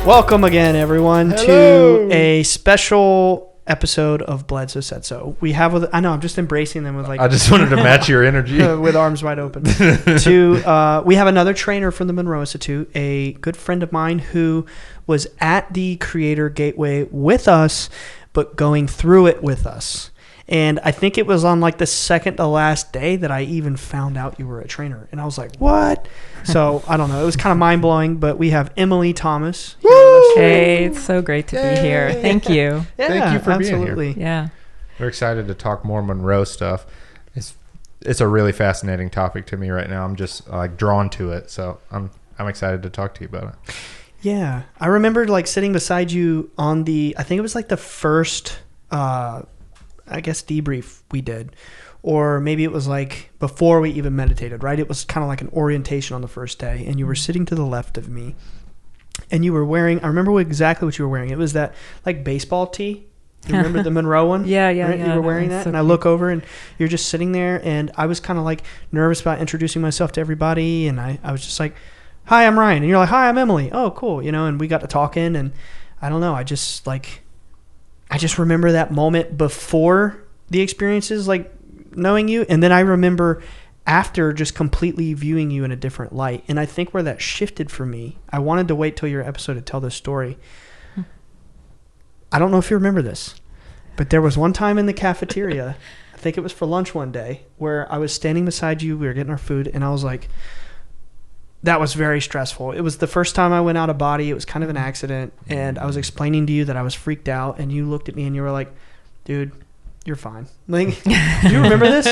Welcome again, everyone, Hello. to a special episode of Bledsoe Said So. We have, I know, I'm just embracing them with like. I just wanted to match your energy. With arms wide open. We have another trainer from the Monroe Institute, a good friend of mine who was at the Creator Gateway with us, but going through it with us. And I think it was on like the second to last day that I even found out you were a trainer. And I was like, what? So I don't know. It was kind of mind blowing, but we have Emilie Thomas. Hey, it's so great to be here. Thank you. Yeah, Thank you for absolutely. being here. Yeah. We're excited to talk more Monroe stuff. It's a really fascinating topic to me right now. I'm just like drawn to it. So I'm excited to talk to you about it. Yeah. I remember like sitting beside you on I think it was like the first, debrief we did, or maybe it was like before we even meditated, right? It was kind of like an orientation on the first day, and you were sitting to the left of me, and you were wearing, I remember exactly what you were wearing. It was that like baseball tee. You remember the Monroe one? Yeah. Right? You were wearing that, so and I look over, and you're just sitting there, and I was kind of like nervous about introducing myself to everybody, and I was just like, hi, I'm Ryan, and you're like, hi, I'm Emilie. Oh, cool, and we got to talking, and I don't know, I just remember that moment before the experiences, like knowing you. And then I remember after just completely viewing you in a different light. And I think where that shifted for me, I wanted to wait till your episode to tell this story. I don't know if you remember this, but there was one time in the cafeteria, I think it was for lunch one day, where I was standing beside you. We were getting our food, and I was like, that was very stressful. It was the first time I went out of body. It was kind of an accident. And I was explaining to you that I was freaked out. And you looked at me and you were like, dude, you're fine. Like, do you remember this?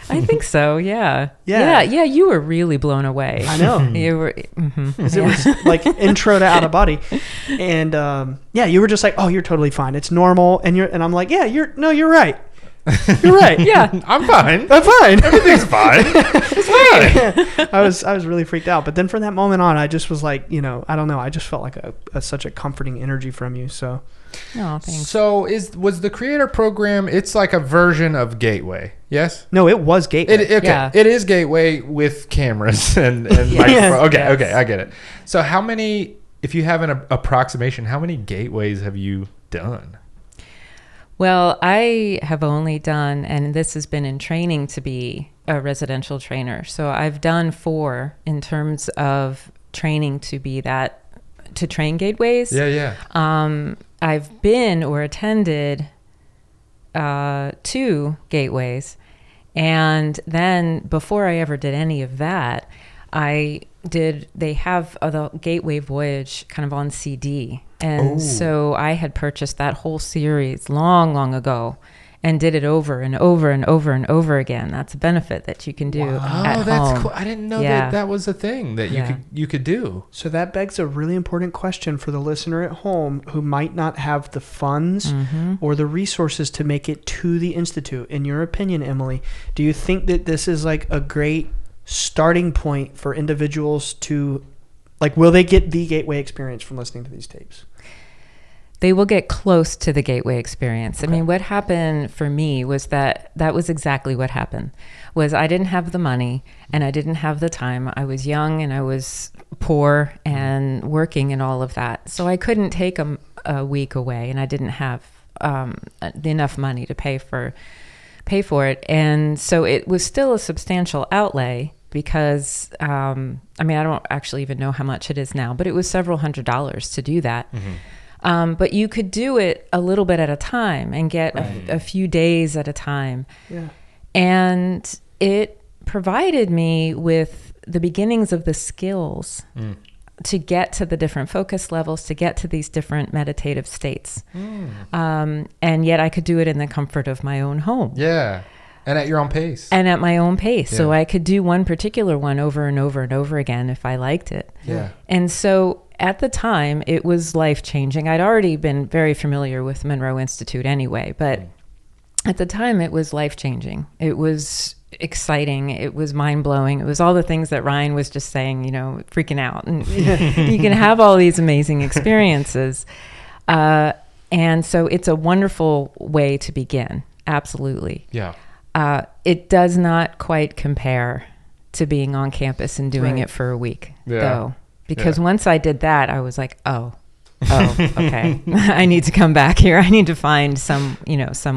I think so. Yeah. Yeah. You were really blown away. I know. You were. Because it was like intro to out of body. And you were just like, oh, you're totally fine. It's normal. And I'm like, yeah, you're right. You're right. Yeah. I'm fine. I'm fine. Everything's fine. It's fine. I was really freaked out. But then from that moment on, I just was like, I don't know. I just felt like such a comforting energy from you. So. Oh, thanks. So was the Creator program, it's like a version of Gateway, yes? No, it was Gateway. It is Gateway with cameras and Yeah. microphone. Okay, Yes. okay, I get it. So how many, if you have an approximation, how many gateways have you done? Well, I have only done, and this has been in training to be a residential trainer. So I've done 4 in terms of training to train gateways. Yeah. I've been or attended 2 gateways. And then before I ever did any of that, they have the Gateway Voyage kind of on CD. And so I had purchased that whole series long, long ago and did it over and over and over and over again. That's a benefit that you can do at home. That's cool. I didn't know that was a thing that you could do. So that begs a really important question for the listener at home who might not have the funds or the resources to make it to the Institute. In your opinion, Emilie, do you think that this is like a great starting point for individuals to, like, will they get the Gateway experience from listening to these tapes? They will get close to the Gateway experience. Okay. I mean, what happened for me was that was exactly what happened. Was I didn't have the money and I didn't have the time. I was young and I was poor and working and all of that. So I couldn't take a week away, and I didn't have enough money to pay for it. And so it was still a substantial outlay because, I don't actually even know how much it is now, but it was several $100s to do that. But you could do it a little bit at a time and get a few days at a time. Yeah. And it provided me with the beginnings of the skills to get to the different focus levels, to get to these different meditative states. And yet I could do it in the comfort of my own home. Yeah. And at your own pace. And at my own pace. Yeah. So I could do one particular one over and over and over again if I liked it. Yeah. And so at the time, it was life-changing. I'd already been very familiar with Monroe Institute anyway, but at the time, it was life-changing. It was exciting. It was mind-blowing. It was all the things that Ryan was just saying, freaking out. And you can have all these amazing experiences. And so it's a wonderful way to begin. Absolutely. Yeah. It does not quite compare to being on campus and doing Right. it for a week, Yeah. though, because once I did that, I was like, oh, okay. I need to come back here. I need to find some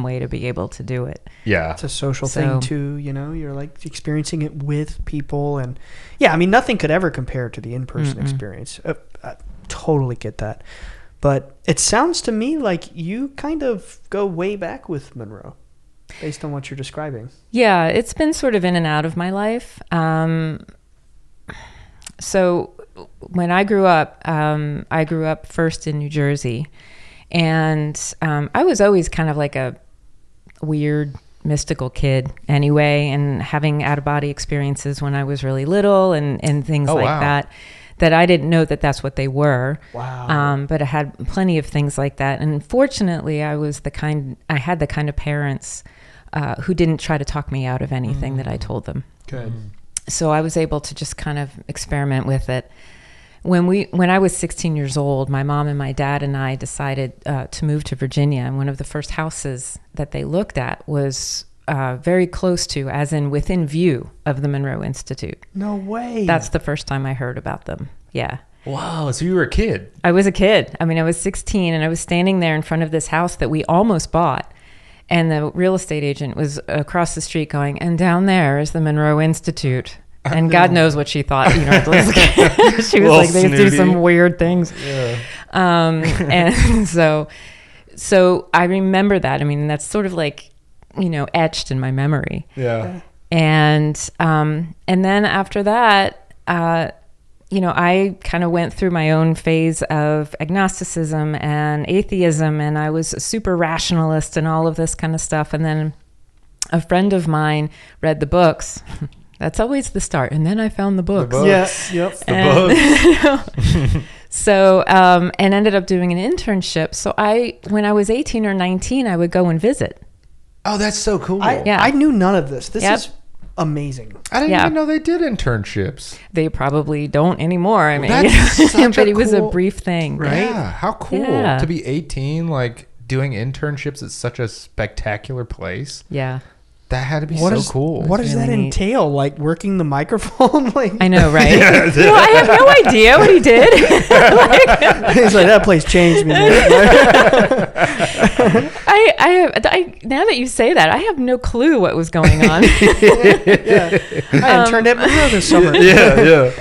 way to be able to do it. Yeah. It's a social thing too, you're like experiencing it with people. And yeah, I mean, nothing could ever compare to the in-person experience. I totally get that. But it sounds to me like you kind of go way back with Monroe based on what you're describing. Yeah, it's been sort of in and out of my life. So when I grew up first in New Jersey, and I was always kind of like a weird, mystical kid anyway, and having out-of-body experiences when I was really little and things that I didn't know that that's what they were. Wow. But I had plenty of things like that. And fortunately, I had the kind of parents who didn't try to talk me out of anything that I told them. Good. So I was able to just kind of experiment with it. When I was 16 years old, my mom and my dad and I decided to move to Virginia. And one of the first houses that they looked at was very close to, as in within view of the Monroe Institute. No way. That's the first time I heard about them. Yeah. Wow. So you were a kid. I was a kid. I mean, I was 16 and I was standing there in front of this house that we almost bought. And the real estate agent was across the street going, and down there is the Monroe Institute. And God knows what she thought. She was like, they do some weird things. Yeah. And so I remember that. I mean, that's sort of like, etched in my memory. Yeah. And then after that, I kind of went through my own phase of agnosticism and atheism, and I was a super rationalist and all of this kind of stuff. And then a friend of mine read the books. That's always the start. And then I found the books. Yes. Yep. The books. So, and ended up doing an internship. So when I was 18 or 19, I would go and visit. Oh, that's so cool. I knew none of this. This is amazing. I didn't even know they did internships. They probably don't anymore. I mean, but it was a brief thing. Right? Yeah. How cool to be 18, like doing internships at such a spectacular place. Yeah. That had to be so cool. What does that entail? Like working the microphone? I know, right? I have no idea what he did. He's like, that place changed me. I now that you say that, I have no clue what was going on. I interned at Monroe this summer. Yeah.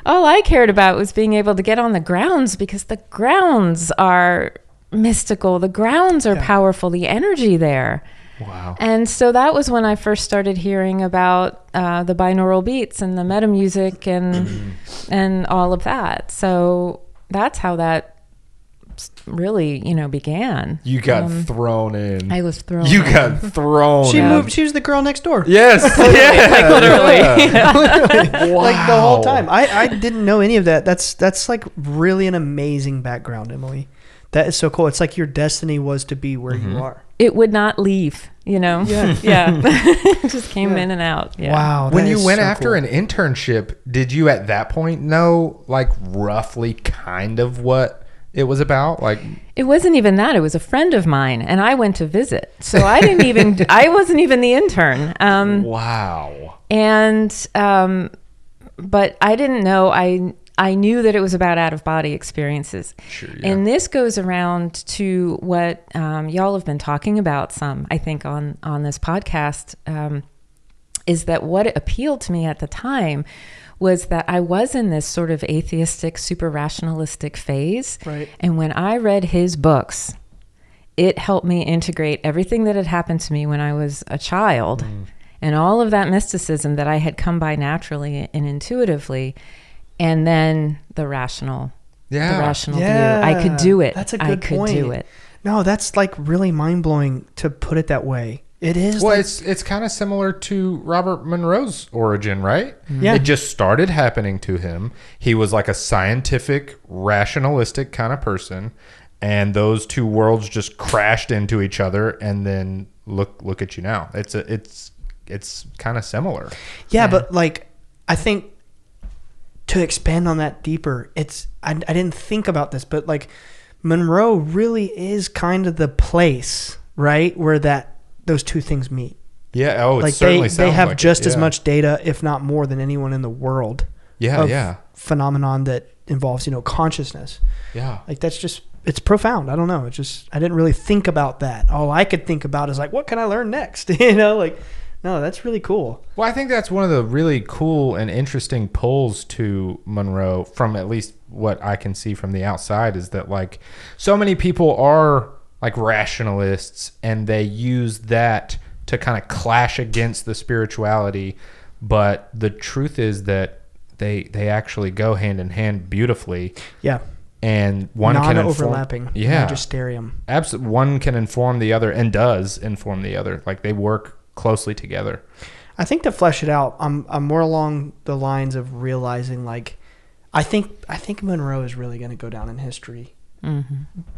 All I cared about was being able to get on the grounds, because the grounds are mystical. The grounds are powerful. The energy there. Wow. And so that was when I first started hearing about the binaural beats and the meta music and all of that. So that's how that really, began. You got thrown in. I was thrown. You got thrown. She moved. She was the girl next door. Yes. Literally. Wow. Like the whole time. I didn't know any of that. That's like really an amazing background, Emily. That is so cool. It's like your destiny was to be where you are. It would not leave, Yeah. It just came in and out. Yeah. Wow. When you went after an internship, did you at that point know, like, roughly kind of what it was about? Like, it wasn't even that. It was a friend of mine, and I went to visit. So I wasn't even the intern. Wow. And, but I didn't know. I knew that it was about out-of-body experiences. Sure, yeah. And this goes around to what y'all have been talking about some, I think, on this podcast, is that what appealed to me at the time was that I was in this sort of atheistic, super rationalistic phase. Right. And when I read his books, it helped me integrate everything that had happened to me when I was a child and all of that mysticism that I had come by naturally and intuitively. And then the rational view. I could do it. That's a good point. I could do it. No, that's like really mind blowing to put it that way. It is. Well, it's kind of similar to Robert Monroe's origin, right? Yeah. It just started happening to him. He was like a scientific, rationalistic kind of person, and those two worlds just crashed into each other. And then look at you now. It's kind of similar. Yeah, but like I think. To expand on that deeper, I didn't think about this, but like Monroe really is kind of the place, right, where those two things meet. Yeah. Oh, it like certainly sounds they have like just it, as much data, if not more, than anyone in the world. Yeah. Phenomenon that involves, consciousness. Yeah. Like that's just, it's profound. I don't know. It just, I didn't really think about that. All I could think about is like, what can I learn next? No, that's really cool. Well, I think that's one of the really cool and interesting pulls to Monroe, from at least what I can see from the outside, is that like so many people are like rationalists, and they use that to kind of clash against the spirituality. But the truth is that they actually go hand in hand beautifully. Yeah. And one can non-overlapping magisterium. Absolutely. One can inform the other, and does inform the other. Like they work closely together. I think to flesh it out, I'm more along the lines of realizing like, I think Monroe is really going to go down in history,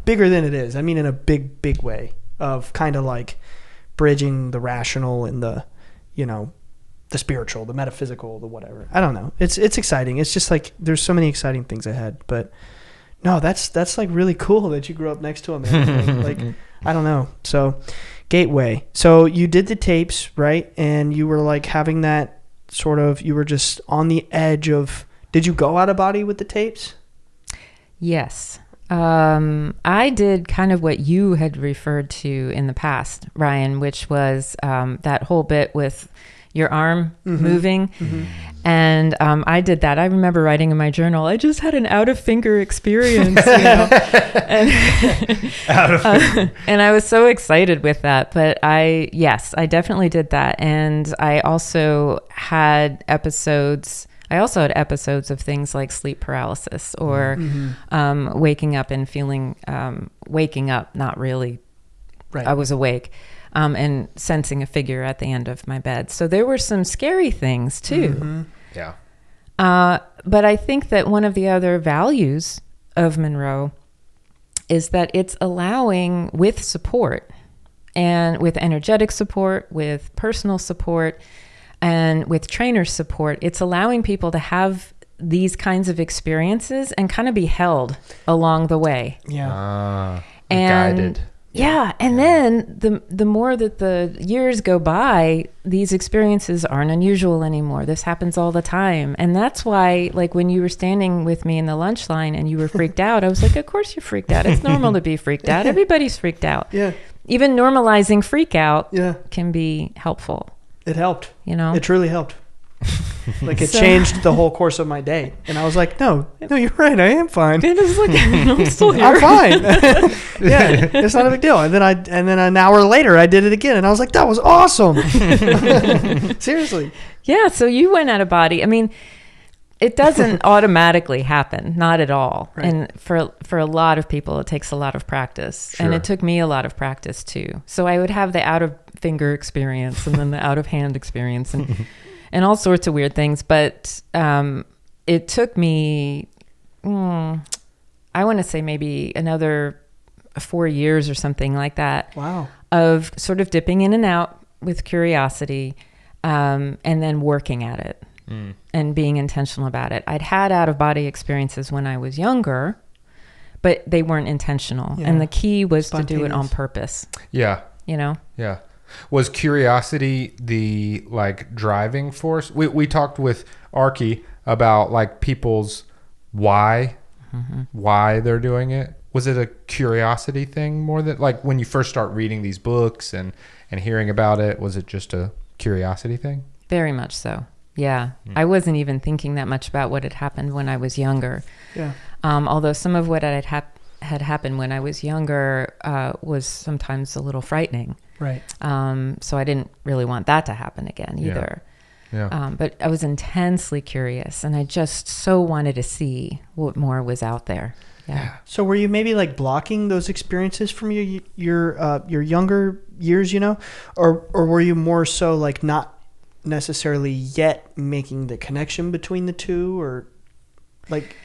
bigger than it is. I mean, in a big way of kind of like bridging the rational and the, the spiritual, the metaphysical, the whatever. I don't know. It's exciting. It's just like there's so many exciting things ahead. But no, that's like really cool that you grew up next to him. And everything. Like I don't know. So Gateway. So you did the tapes, right? And you were like having that sort of, you were just on the edge of, did you go out of body with the tapes? Yes. I did kind of what you had referred to in the past, Ryan, which was that whole bit with your arm moving. And I did that. I remember writing in my journal, I just had an out of finger experience, and, and I was so excited with that. But I definitely did that. And I also had episodes of things like sleep paralysis or waking up and feeling, waking up, not really, right. I was awake. And sensing a figure at the end of my bed. So there were some scary things too. Yeah. But I think that one of the other values of Monroe is that it's allowing, with support and with energetic support, with personal support, and with trainer support, it's allowing people to have these kinds of experiences and kind of be held along the way. Yeah. And guided. Yeah. And then the more that the years go by, these experiences aren't unusual anymore. This happens all the time. And that's why, like, when you were standing with me in the lunch line and you were freaked out, I was like, of course you're freaked out. It's normal to be freaked out. Everybody's freaked out. Yeah. Even normalizing freak out can be helpful. It helped. It truly helped. Like it changed the whole course of my day, and I was like, "No, you're right. I am fine. I'm still here. I'm fine. Yeah, it's not a big deal." And then an hour later, I did it again, and I was like, "That was awesome." Seriously. Yeah. So you went out of body. I mean, it doesn't automatically happen, not at all. Right. And for a lot of people, it takes a lot of practice, and it took me a lot of practice too. So I would have the out of finger experience, and then the out of hand experience, and all sorts of weird things. But it took me, I want to say maybe another 4 years or something like that. Wow. Of sort of dipping in and out with curiosity, and then working at it and being intentional about it. I'd had out-of-body experiences when I was younger, but they weren't intentional. Yeah. And the key was to do it on purpose. Yeah. Yeah. Was curiosity the like driving force? We talked with Arky about like people's why they're doing it. Was it a curiosity thing more than like when you first start reading these books and hearing about it? Was it just a curiosity thing? Very much so. Yeah. I wasn't even thinking that much about what had happened when I was younger. Yeah. Although some of what had happened when I was younger was sometimes a little frightening. Right. So I didn't really want that to happen again either. Yeah. But I was intensely curious, and I just so wanted to see what more was out there. Yeah. So were you maybe like blocking those experiences from your younger years, or were you more so like not necessarily yet making the connection between the two, or like?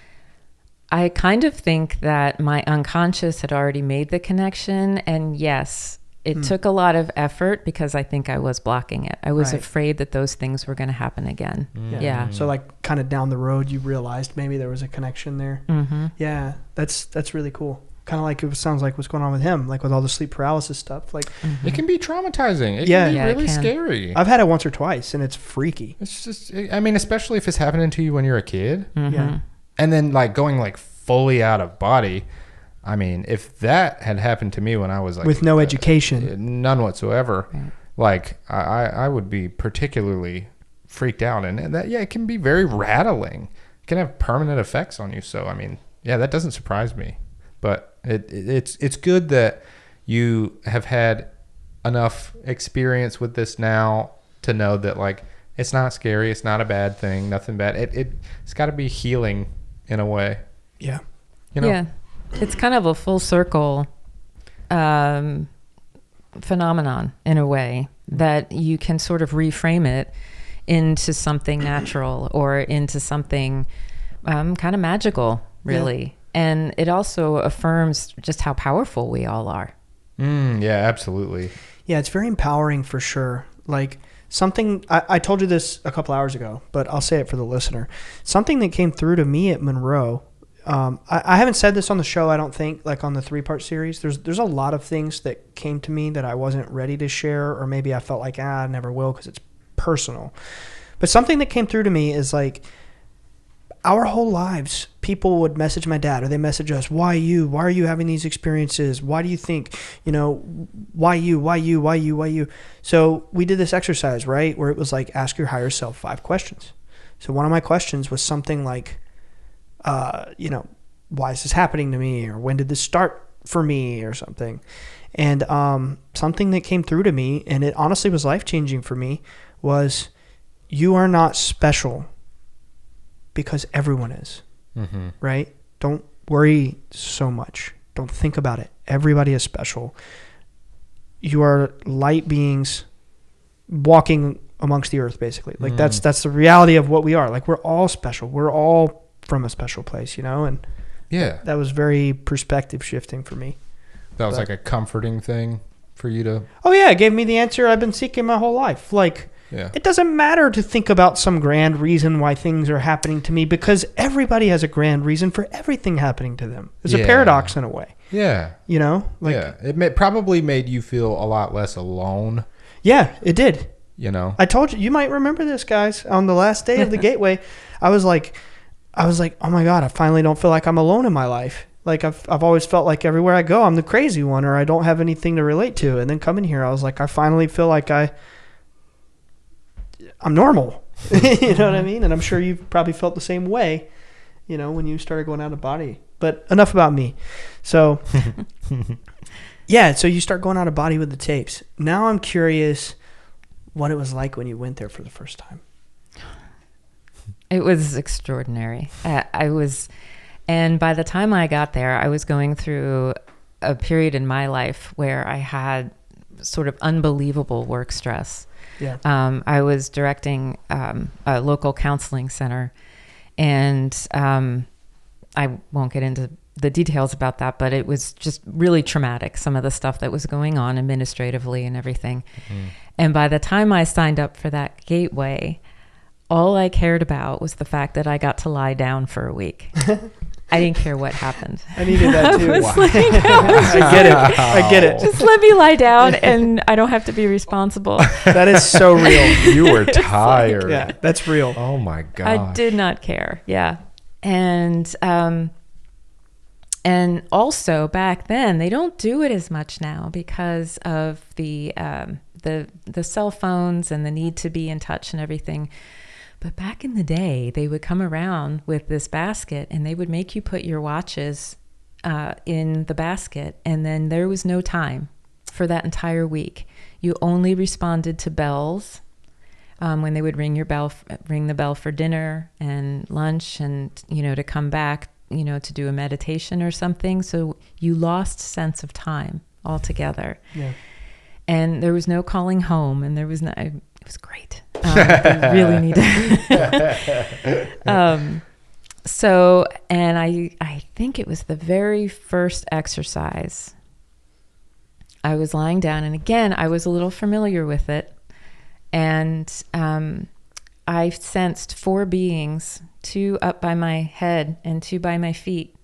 I kind of think that my unconscious had already made the connection, and yes, it took a lot of effort because I think I was blocking it. I was afraid that those things were going to happen again. Yeah. So like kind of down the road, you realized maybe there was a connection there. Yeah. That's really cool. Kind of like it sounds like what's going on with him, like with all the sleep paralysis stuff. Like it can be traumatizing. It can be really scary. I've had it once or twice, and it's freaky. It's just, I mean, especially if it's happening to you when you're a kid. Yeah. And then like going like fully out of body. I mean, if that had happened to me when I was like with no education, none whatsoever, like I would be particularly freaked out. And that, yeah, it can be very rattling. It can have permanent effects on you. So, I mean, yeah, that doesn't surprise me. But it's good that you have had enough experience with this now to know that like it's not scary, it's not a bad thing, nothing bad. It's got to be healing in a way. Yeah. You know? Yeah. It's kind of a full circle phenomenon in a way that you can sort of reframe it into something natural or into something kind of magical, really. Yeah. And it also affirms just how powerful we all are. Yeah, absolutely. Yeah, it's very empowering for sure. Like something, I told you this a couple hours ago, but I'll say it for the listener. Something that came through to me at Monroe, I haven't said this on the show, I don't think, like on the 3-part series. There's a lot of things that came to me that I wasn't ready to share, or maybe I felt like, I never will because it's personal. But something that came through to me is like, our whole lives, people would message my dad, or they message us, why you? Why are you having these experiences? Why do you think, why you? So we did this exercise, right? Where it was like, ask your higher self 5 questions. So one of my questions was something like, why is this happening to me? Or when did this start for me or something? And something that came through to me, and it honestly was life-changing for me, was you are not special because everyone is, right? Don't worry so much. Don't think about it. Everybody is special. You are light beings walking amongst the earth, basically. Like that's the reality of what we are. Like we're all special. We're all from a special place, and yeah, that was very perspective shifting for me. That was like a comforting thing for you to... Oh yeah, it gave me the answer I've been seeking my whole life. Like, yeah. It doesn't matter to think about some grand reason why things are happening to me, because everybody has a grand reason for everything happening to them. It's a paradox in a way. Yeah. It probably made you feel a lot less alone. Yeah, it did. I told you might remember this, guys. On the last day of the Gateway, I was like, oh my God, I finally don't feel like I'm alone in my life. Like I've always felt like everywhere I go, I'm the crazy one, or I don't have anything to relate to. And then coming here, I was like, I finally feel like I'm normal. You know what I mean? And I'm sure you've probably felt the same way, when you started going out of body. But enough about me. So, yeah, so you start going out of body with the tapes. Now I'm curious what it was like when you went there for the first time. It was extraordinary. And by the time I got there, I was going through a period in my life where I had sort of unbelievable work stress. Yeah. I was directing a local counseling center, and I won't get into the details about that, but it was just really traumatic, some of the stuff that was going on administratively and everything. And by the time I signed up for that Gateway, all I cared about was the fact that I got to lie down for a week. I didn't care what happened. I needed that too. Wow. I get it. Just let me lie down and I don't have to be responsible. That is so real. You were tired. Yeah, that's real. Oh my God. I did not care. Yeah. And also back then, they don't do it as much now because of the cell phones and the need to be in touch and everything. But back in the day, they would come around with this basket and they would make you put your watches in the basket. And then there was no time for that entire week. You only responded to bells when they would ring the bell for dinner and lunch and, to come back, to do a meditation or something. So you lost sense of time altogether. Yeah. And there was no calling home, and there was no... It was great. They really needed. So, and I think it was the very first exercise. I was lying down, and again, I was a little familiar with it, and I sensed 4 beings, 2 up by my head and 2 by my feet,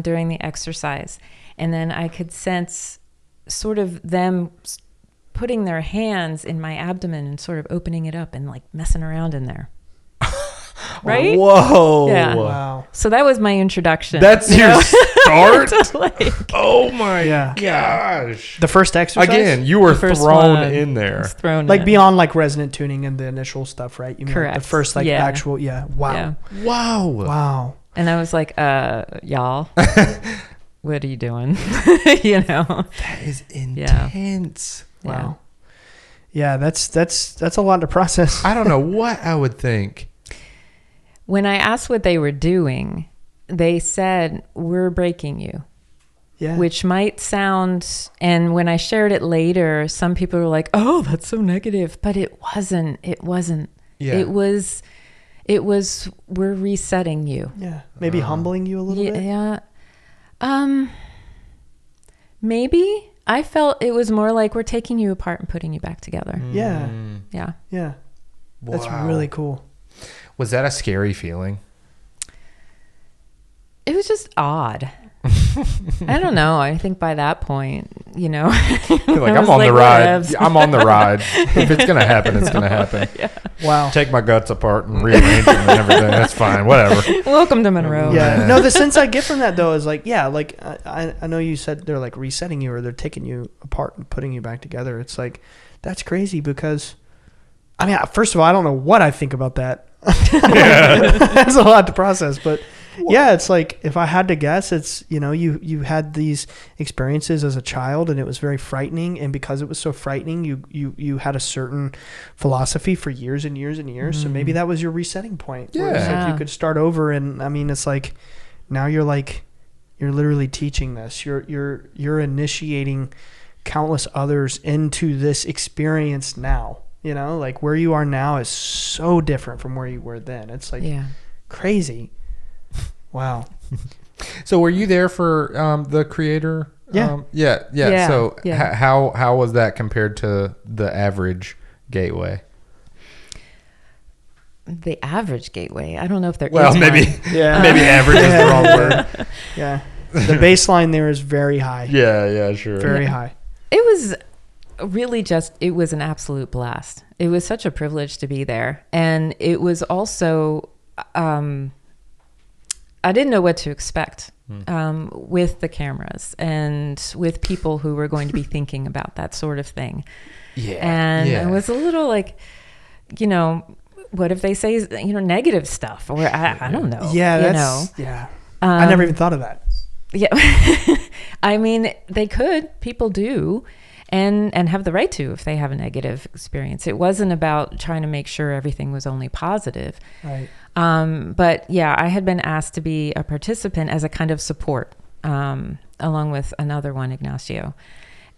during the exercise, and then I could sense sort of them putting their hands in my abdomen and sort of opening it up and like messing around in there. Right? Whoa. Yeah. Wow. So that was my introduction. That's your start? To, like, Oh my Yeah. gosh. The first exercise? Again, you were the first thrown one in there. was thrown Like in. beyond like resonant tuning and the initial stuff, right? You mean like the Correct. first like Yeah. actual, wow. Yeah. Wow. Wow. And I was like, y'all, what are you doing? You know? That is intense. Wow. Yeah, that's a lot to process. I don't know what I would think. When I asked what they were doing, they said, we're breaking you. Yeah. Which might sound, and when I shared it later, some people were like, oh, that's so negative. But it wasn't. Yeah. It was, we're resetting you. Yeah. Maybe humbling you a little bit. Yeah. Maybe. I felt it was more like we're taking you apart and putting you back together. Yeah. Yeah. Yeah. That's Wow. really cool. Was that a scary feeling? It was just odd. I don't know. I think by that point, you know, You're like, I I'm was on like, the ride. whatevs. I'm on the ride. If it's going to happen, it's going to happen. Wow. Take my guts apart and rearrange them and everything. That's fine. Whatever. Welcome to Monroe. Yeah. Man. No, the sense I get from that though is like, yeah, like I know you said they're like resetting you or they're taking you apart and putting you back together. It's like, that's crazy because, I mean, first of all, I don't know what I think about that. That's a lot to process, but yeah, it's like if I had to guess, it's, you know, you had these experiences as a child and it was very frightening, and because it was so frightening, you had a certain philosophy for years and years and years. So maybe that was your resetting point. Where it's like you could start over, and I mean, it's like now you're literally teaching this. You're initiating countless others into this experience now. You know, like where you are now is so different from where you were then. It's like crazy. Wow. So were you there for the creator? Yeah. Yeah. So Yeah. how was that compared to the average gateway? The average gateway. I don't know if there Well, is maybe one. maybe average is the wrong word. Yeah. The baseline there is very high. Yeah, sure. Very high. It was really it was an absolute blast. It was such a privilege to be there. And it was also, I didn't know what to expect with the cameras and with people who were going to be thinking about that sort of thing. Yeah. And it was a little like, you know, what if they say, you know, negative stuff, or I don't know. Yeah. I never even thought of that. Yeah. I mean, they could, people do, and have the right to if they have a negative experience. It wasn't about trying to make sure everything was only positive. Right. But yeah, I had been asked to be a participant as a kind of support, along with another one, Ignacio.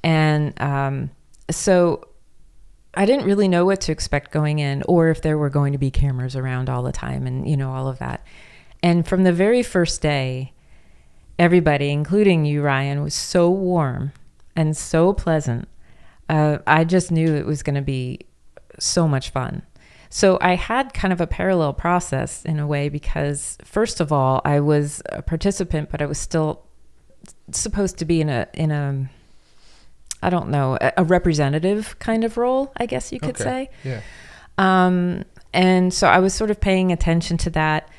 And so I didn't really know what to expect going in, or if there were going to be cameras around all the time and, you know, all of that. And from the very first day, everybody, including you, Ryan, was so warm and so pleasant. I just knew it was going to be so much fun. So I had kind of a parallel process in a way, because first of all, I was a participant, but I was still supposed to be in a I don't know, a representative kind of role, I guess you could say. Yeah. And so I was sort of paying attention to that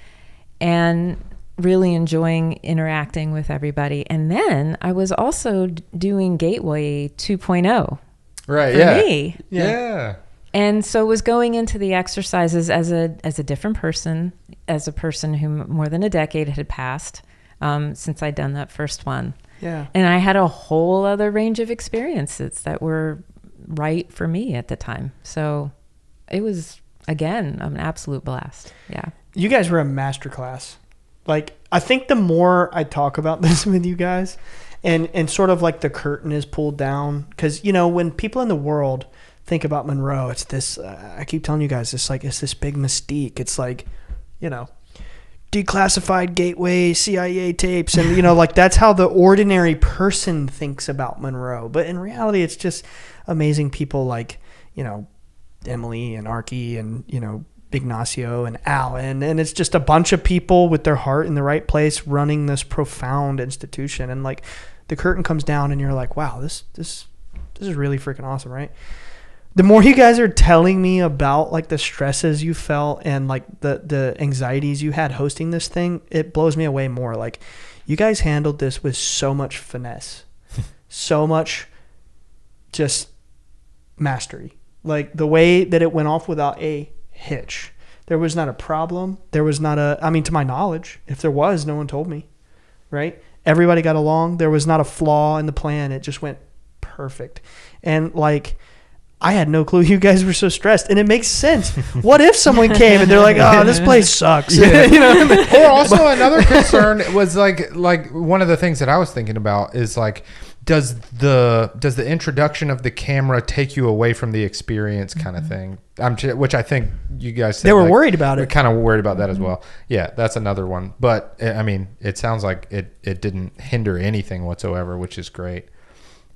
and really enjoying interacting with everybody. And then I was also doing Gateway 2.0 Right. for Yeah. me. Yeah. And so was going into the exercises as a different person, as a person who more than a decade had passed since I'd done that first one. Yeah. And I had a whole other range of experiences that were right for me at the time. So it was, again, an absolute blast. Yeah. You guys were a masterclass. Like, I think the more I talk about this with you guys and sort of like the curtain is pulled down, because, you know, when people in the world think about Monroe, it's this, I keep telling you guys, it's like, it's this big mystique. It's like, you know, declassified gateway, CIA tapes, and, you know, like that's how the ordinary person thinks about Monroe. But in reality, it's just amazing people like, you know, Emilie and Archie and, you know, Ignacio and Alan, and it's just a bunch of people with their heart in the right place running this profound institution. And like the curtain comes down and you're like, wow, this is really freaking awesome, right? The more you guys are telling me about like the stresses you felt and like the anxieties you had hosting this thing, it blows me away more. Like, you guys handled this with so much finesse, so much just mastery. Like, the way that it went off without a hitch. There was not a problem. There was not a, I mean, to my knowledge, if there was, no one told me, right? Everybody got along. There was not a flaw in the plan. It just went perfect. And like, I had no clue you guys were so stressed, and it makes sense. What if someone came and they're like, "Oh, this place sucks"? Yeah. You know? Or also another concern was like one of the things that I was thinking about is like, does the introduction of the camera take you away from the experience, kind of thing? Which I think you guys said, They were worried about it. Kind of worried about that as well. Yeah, that's another one. But I mean, it sounds like it didn't hinder anything whatsoever, which is great.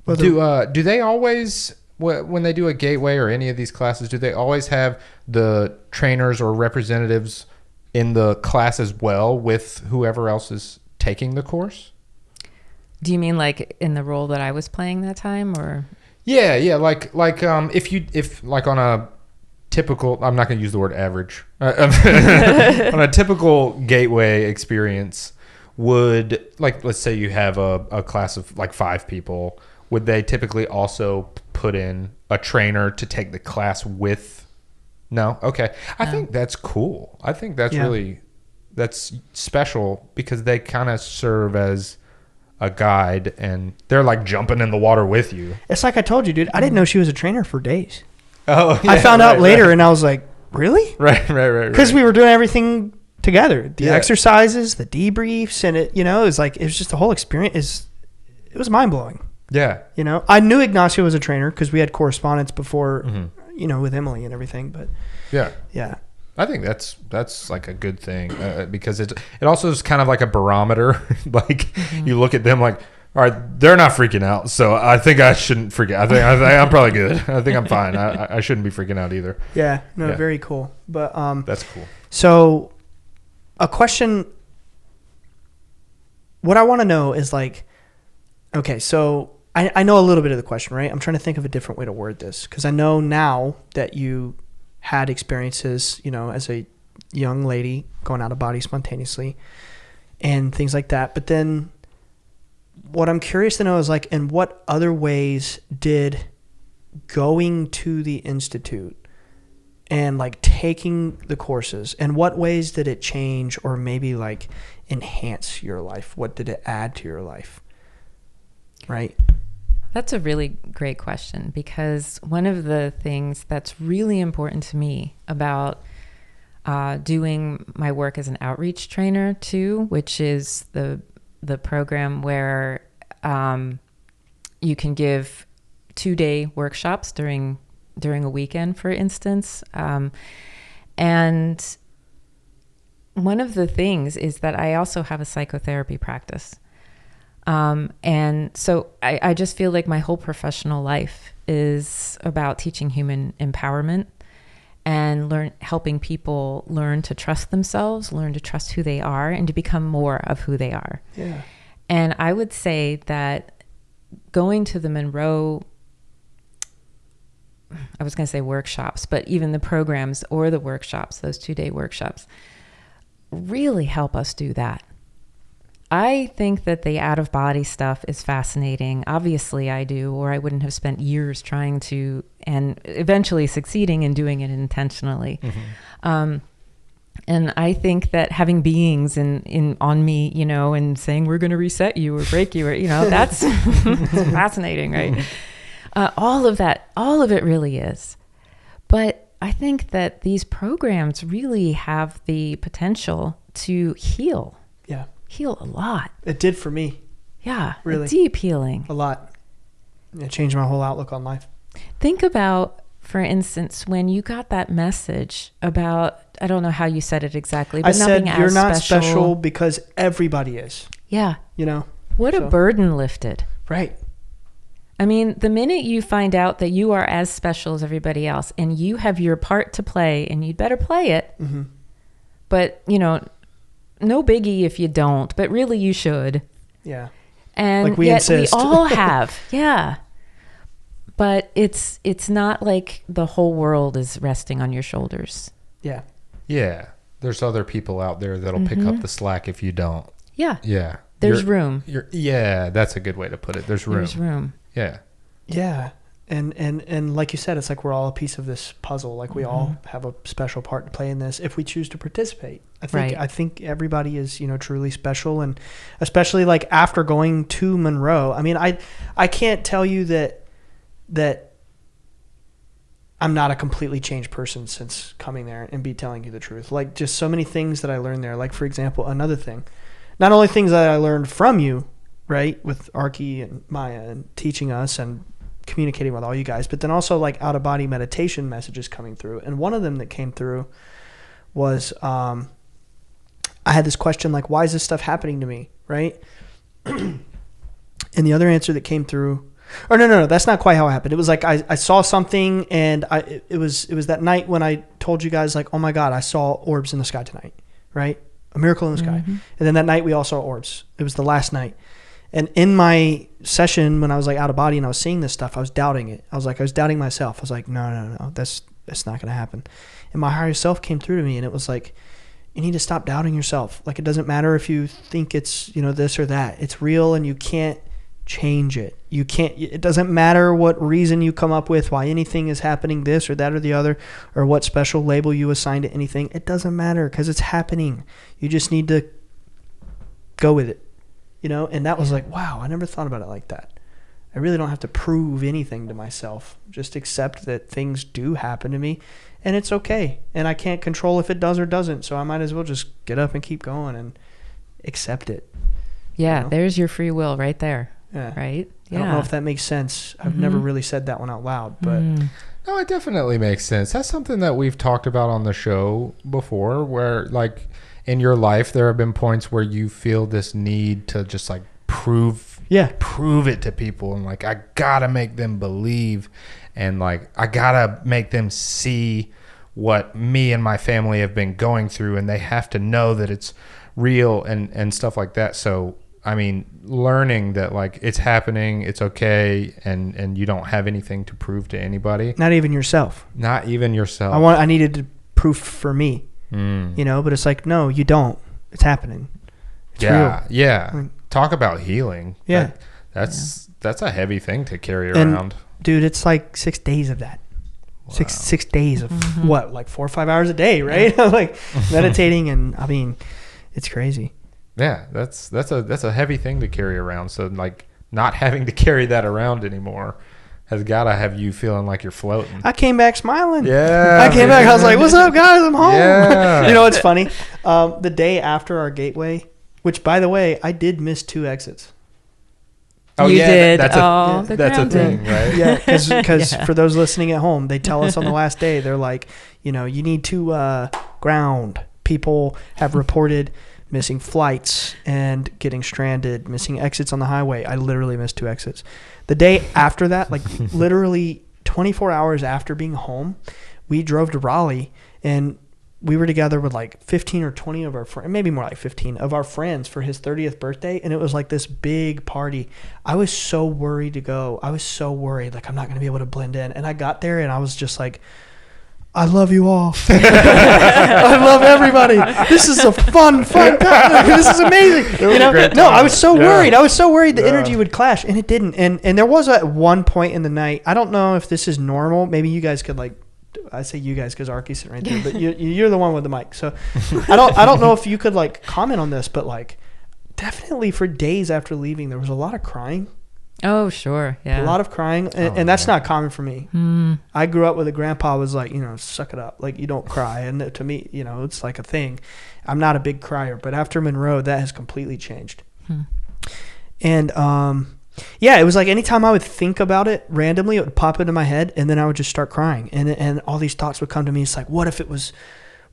Well, do they always, when they do a gateway or any of these classes, do they always have the trainers or representatives in the class as well with whoever else is taking the course? Do you mean like in the role that I was playing that time, or? Yeah. Like if on a typical, I'm not going to use the word average, on a typical gateway experience, would, like, let's say you have a class of like 5 people, would they typically also put in a trainer to take the class with? No? Okay. I think that's cool. I think that's that's special, because they kind of serve as a guide, and they're like jumping in the water with you. It's like I told you, dude. I didn't know she was a trainer for days. Oh, yeah, I found out later, and I was like, really? Right. Because we were doing everything together. The exercises, the debriefs, and it was just the whole experience. It was mind-blowing. Yeah. You know, I knew Ignacio was a trainer because we had correspondence before, with Emily and everything. But yeah. I think that's like a good thing, because it also is kind of like a barometer. Like, you look at them like, all right, they're not freaking out, so I think I shouldn't freak out. I think I'm probably good. I think I'm fine. I shouldn't be freaking out either. Yeah. No, very cool. But that's cool. So, a question. What I want to know is like, okay, so I know a little bit of the question, right? I'm trying to think of a different way to word this, because I know now that you had experiences, as a young lady going out of body spontaneously and things like that. But then what I'm curious to know is like, in what other ways did going to the Institute and like taking the courses, and what ways did it change or maybe like enhance your life? What did it add to your life? Right? That's a really great question, because one of the things that's really important to me about doing my work as an outreach trainer too, which is the program where you can give 2-day workshops during a weekend, for instance. And one of the things is that I also have a psychotherapy practice. And so I just feel like my whole professional life is about teaching human empowerment and helping people learn to trust themselves, learn to trust who they are, and to become more of who they are. Yeah. And I would say that going to the Monroe, I was going to say workshops, but even the programs or the workshops, those 2-day workshops, really help us do that. I think that the out-of-body stuff is fascinating. Obviously, I do, or I wouldn't have spent years trying to, and eventually succeeding in doing it intentionally. And I think that having beings on me, and saying we're going to reset you or break you, or that's fascinating, right? All of it really is. But I think that these programs really have the potential to heal. Yeah. Heal a lot. It did for me. Yeah. Really. A deep healing. A lot. It changed my whole outlook on life. Think about, for instance, when you got that message about, I don't know how you said it exactly, but I said, being you're not special because everybody is. Yeah. What So. a burden lifted. Right. I mean, the minute you find out that you are as special as everybody else and you have your part to play, and you'd better play it, but, no biggie if you don't, but really you should. Yeah. And like we yet insist. we all have. Yeah. but it's not like the whole world is resting on your shoulders. Yeah. Yeah. There's other people out there that'll pick up the slack if you don't. Yeah. Yeah. There's room. Yeah, that's a good way to put it. There's room. There's room. Yeah. Yeah. And like you said, it's like we're all a piece of this puzzle. Like we all have a special part to play in this if we choose to participate. I think everybody is, truly special, and especially like after going to Monroe. I mean, I can't tell you that I'm not a completely changed person since coming there and be telling you the truth. Like just so many things that I learned there. Like for example, another thing, not only things that I learned from you, right, with Archie and Maya and teaching us and communicating with all you guys, but then also like out of body meditation messages coming through. And one of them that came through was I had this question like, why is this stuff happening to me, right? And the other answer that came through, or no, that's not quite how it happened. It was like I saw something, and it was that night when I told you guys like, oh my God, I saw orbs in the sky tonight, right? A miracle in the sky. And then that night we all saw orbs. It was the last night. And in my session, when I was like out of body and I was seeing this stuff, I was doubting it. I was doubting myself. I was like, no, that's not going to happen. And my higher self came through to me, and it was like, you need to stop doubting yourself. Like, it doesn't matter if you think it's, this or that. It's real, and you can't change it. It doesn't matter what reason you come up with why anything is happening, this or that or the other, or what special label you assign to anything. It doesn't matter because it's happening. You just need to go with it. And that was like, wow, I never thought about it like that. I really don't have to prove anything to myself. Just accept that things do happen to me, and it's okay. And I can't control if it does or doesn't, so I might as well just get up and keep going and accept it. Yeah, there's your free will right there. Yeah. Right? Yeah. I don't know if that makes sense. I've never really said that one out loud, but... No, it definitely makes sense. That's something that we've talked about on the show before, where like... in your life, there have been points where you feel this need to just like prove it to people, and like I gotta make them believe, and like I gotta make them see what me and my family have been going through, and they have to know that it's real and stuff like that. So I mean, learning that like it's happening, it's okay, and you don't have anything to prove to anybody. Not even yourself. I needed to prove for me. But it's like, no, you don't. It's happening. It's real. Yeah. I mean, talk about healing. Yeah. That's a heavy thing to carry around. Dude, it's like 6 days of that. Wow. Six days of what, like 4 or 5 hours a day, right? Like meditating, and I mean, it's crazy. Yeah, that's a heavy thing to carry around. So like not having to carry that around anymore has got to have you feeling like you're floating. I came back smiling. Yeah. I came back. I was like, what's up, guys? I'm home. Yeah. It's funny. The day after our gateway, which, by the way, I did miss 2 exits. Oh, you yeah. did. That's a thing, right? Yeah, because for those listening at home, they tell us on the last day, they're like, you need to ground. People have reported missing flights and getting stranded, missing exits on the highway. I literally missed 2 exits. The day after that, like literally 24 hours after being home, we drove to Raleigh, and we were together with like 15 or 20 of our friends, maybe more like 15 of our friends for his 30th birthday. And it was like this big party. I was so worried to go. I was so worried, like I'm not going to be able to blend in. And I got there, and I was just like, I love you all. I love everybody. This is a fun time. This is amazing. No, I was so worried. I was so worried the energy would clash, and it didn't. And there was at one point in the night, I don't know if this is normal. Maybe you guys could like, I say you guys because Arky's sitting right there, but you're the one with the mic. So I don't know if you could like comment on this, but like definitely for days after leaving, there was a lot of crying. Oh, sure. Yeah. A lot of crying. And that's not common for me. I grew up with a grandpa was like, suck it up. Like, you don't cry. And to me, it's like a thing. I'm not a big crier. But after Monroe, that has completely changed. And, it was like anytime I would think about it randomly, it would pop into my head. And then I would just start crying. And all these thoughts would come to me. It's like, what if it was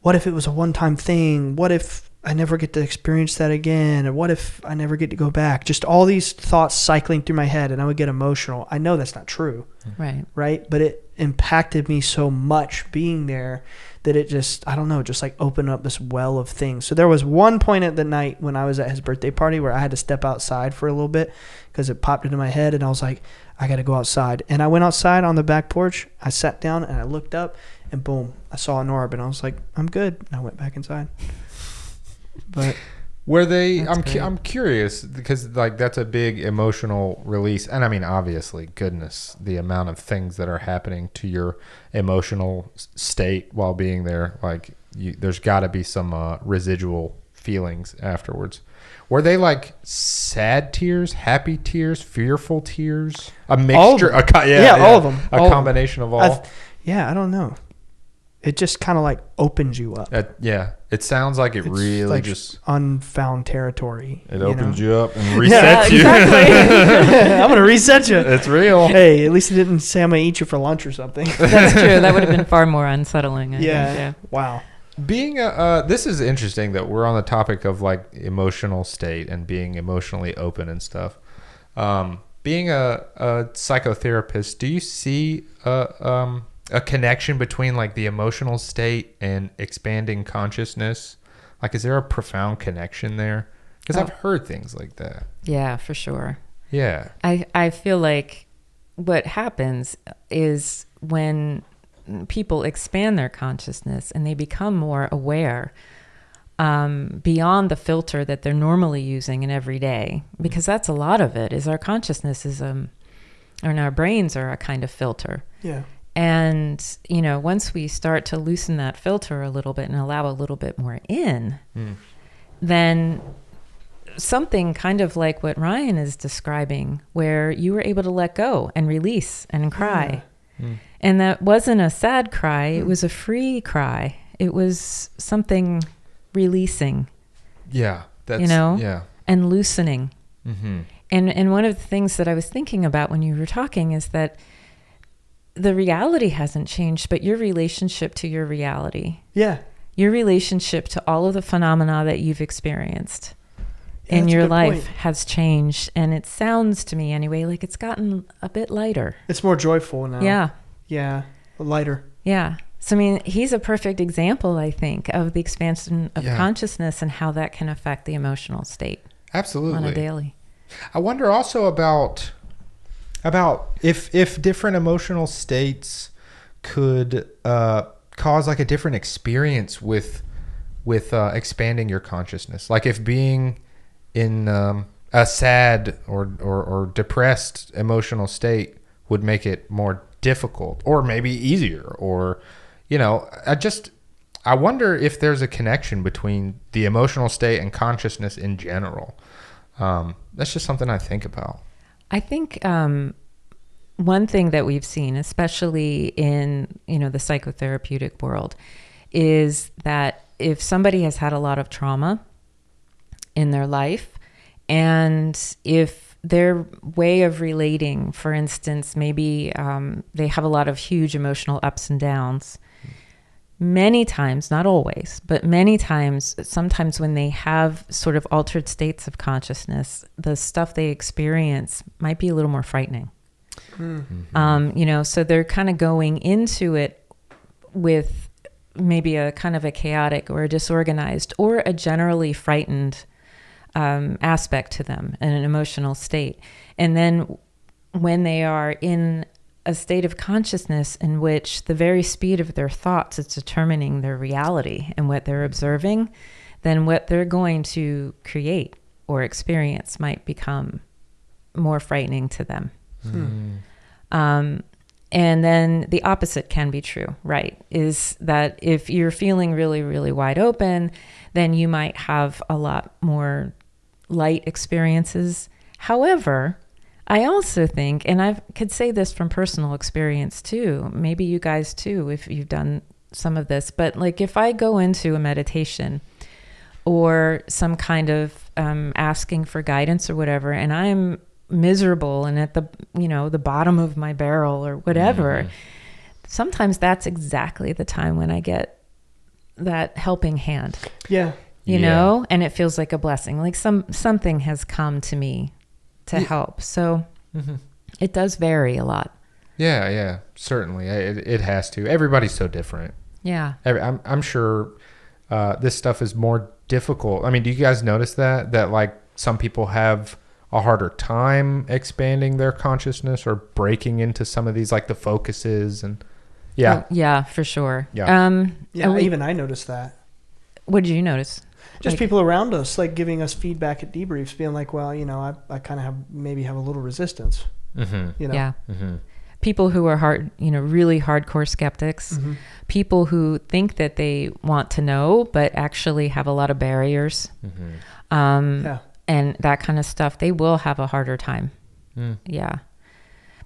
a one-time thing? What if I never get to experience that again? And what if I never get to go back? Just all these thoughts cycling through my head, and I would get emotional. I know that's not true. Right. But it impacted me so much being there that it just, I don't know, just like opened up this well of things. So there was one point at the night when I was at his birthday party where I had to step outside for a little bit because it popped into my head, and I was like, I got to go outside. And I went outside on the back porch. I sat down and I looked up, and boom, I saw an orb, and I was like, I'm good. And I went back inside. But were they? I'm curious because like that's a big emotional release, and I mean obviously, goodness, the amount of things that are happening to your emotional state while being there, like there's got to be some residual feelings afterwards. Were they like sad tears, happy tears, fearful tears, a mixture? All of them. A combination of all. I don't know. It just kind of like opens you up. It sounds like it's really like just unfound territory. It opens you up and resets you. Exactly. I'm gonna reset you. It's real. Hey, at least it didn't say I'm gonna eat you for lunch or something. That's true. That would have been far more unsettling. I think. Yeah. Wow. Being this is interesting that we're on the topic of like emotional state and being emotionally open and stuff. Being a psychotherapist, do you see a connection between like the emotional state and expanding consciousness? Like, is there a profound connection there? Because I've heard things like that. Yeah, for sure. Yeah. I feel like what happens is when people expand their consciousness and they become more aware beyond the filter that they're normally using in every day, because that's a lot of it, is our consciousness is and our brains are a kind of filter. Yeah. And, you know, once we start to loosen that filter a little bit and allow a little bit more in, then something kind of like what Ryan is describing, where you were able to let go and release and cry. And that wasn't a sad cry. It was a free cry. It was something releasing. Yeah. That's, you know, yeah. and loosening. Mm-hmm. And one of the things that I was thinking about when you were talking is that the reality hasn't changed, but your relationship to your reality. Yeah. Your relationship to all of the phenomena that you've experienced in your life has changed. And it sounds to me anyway, like it's gotten a bit lighter. It's more joyful now. Yeah. Yeah. Lighter. Yeah. So, I mean, he's a perfect example, I think, of the expansion of consciousness and how that can affect the emotional state. Absolutely. On a daily. I wonder also about if different emotional states could cause like a different experience with expanding your consciousness. Like if being in a sad or depressed emotional state would make it more difficult or maybe easier, or, you know, I wonder if there's a connection between the emotional state and consciousness in general. That's just something I think about. I think one thing that we've seen, especially in, you know, the psychotherapeutic world, is that if somebody has had a lot of trauma in their life, and if their way of relating, for instance, maybe they have a lot of huge emotional ups and downs, many times, not always, but many times, sometimes when they have sort of altered states of consciousness, the stuff they experience might be a little more frightening. Mm-hmm. You know, so they're kind of going into it with maybe a kind of a chaotic or a disorganized or a generally frightened aspect to them and an emotional state. And then when they are in a state of consciousness in which the very speed of their thoughts is determining their reality and what they're observing, then what they're going to create or experience might become more frightening to them. And then the opposite can be true, right? Is that if you're feeling really, really wide open, then you might have a lot more light experiences. However, I also think, and I could say this from personal experience too, maybe you guys too, if you've done some of this, but like if I go into a meditation or some kind of asking for guidance or whatever, and I'm miserable and at the, you know, the bottom of my barrel or whatever, sometimes that's exactly the time when I get that helping hand. Yeah. you know, and it feels like a blessing. Like something has come to me to help. So it does vary a lot. Yeah, certainly. It has to. Everybody's so different. Yeah. I'm sure this stuff is more difficult. I mean, do you guys notice that like some people have a harder time expanding their consciousness or breaking into some of these, like the focuses and yeah, for sure. Yeah. Even I noticed that. What did you notice? Just people around us, like giving us feedback at debriefs, being like, well, you know, I kind of have a little resistance. You know? Yeah. People who are really hardcore skeptics, people who think that they want to know, but actually have a lot of barriers, and that kind of stuff, they will have a harder time. Yeah.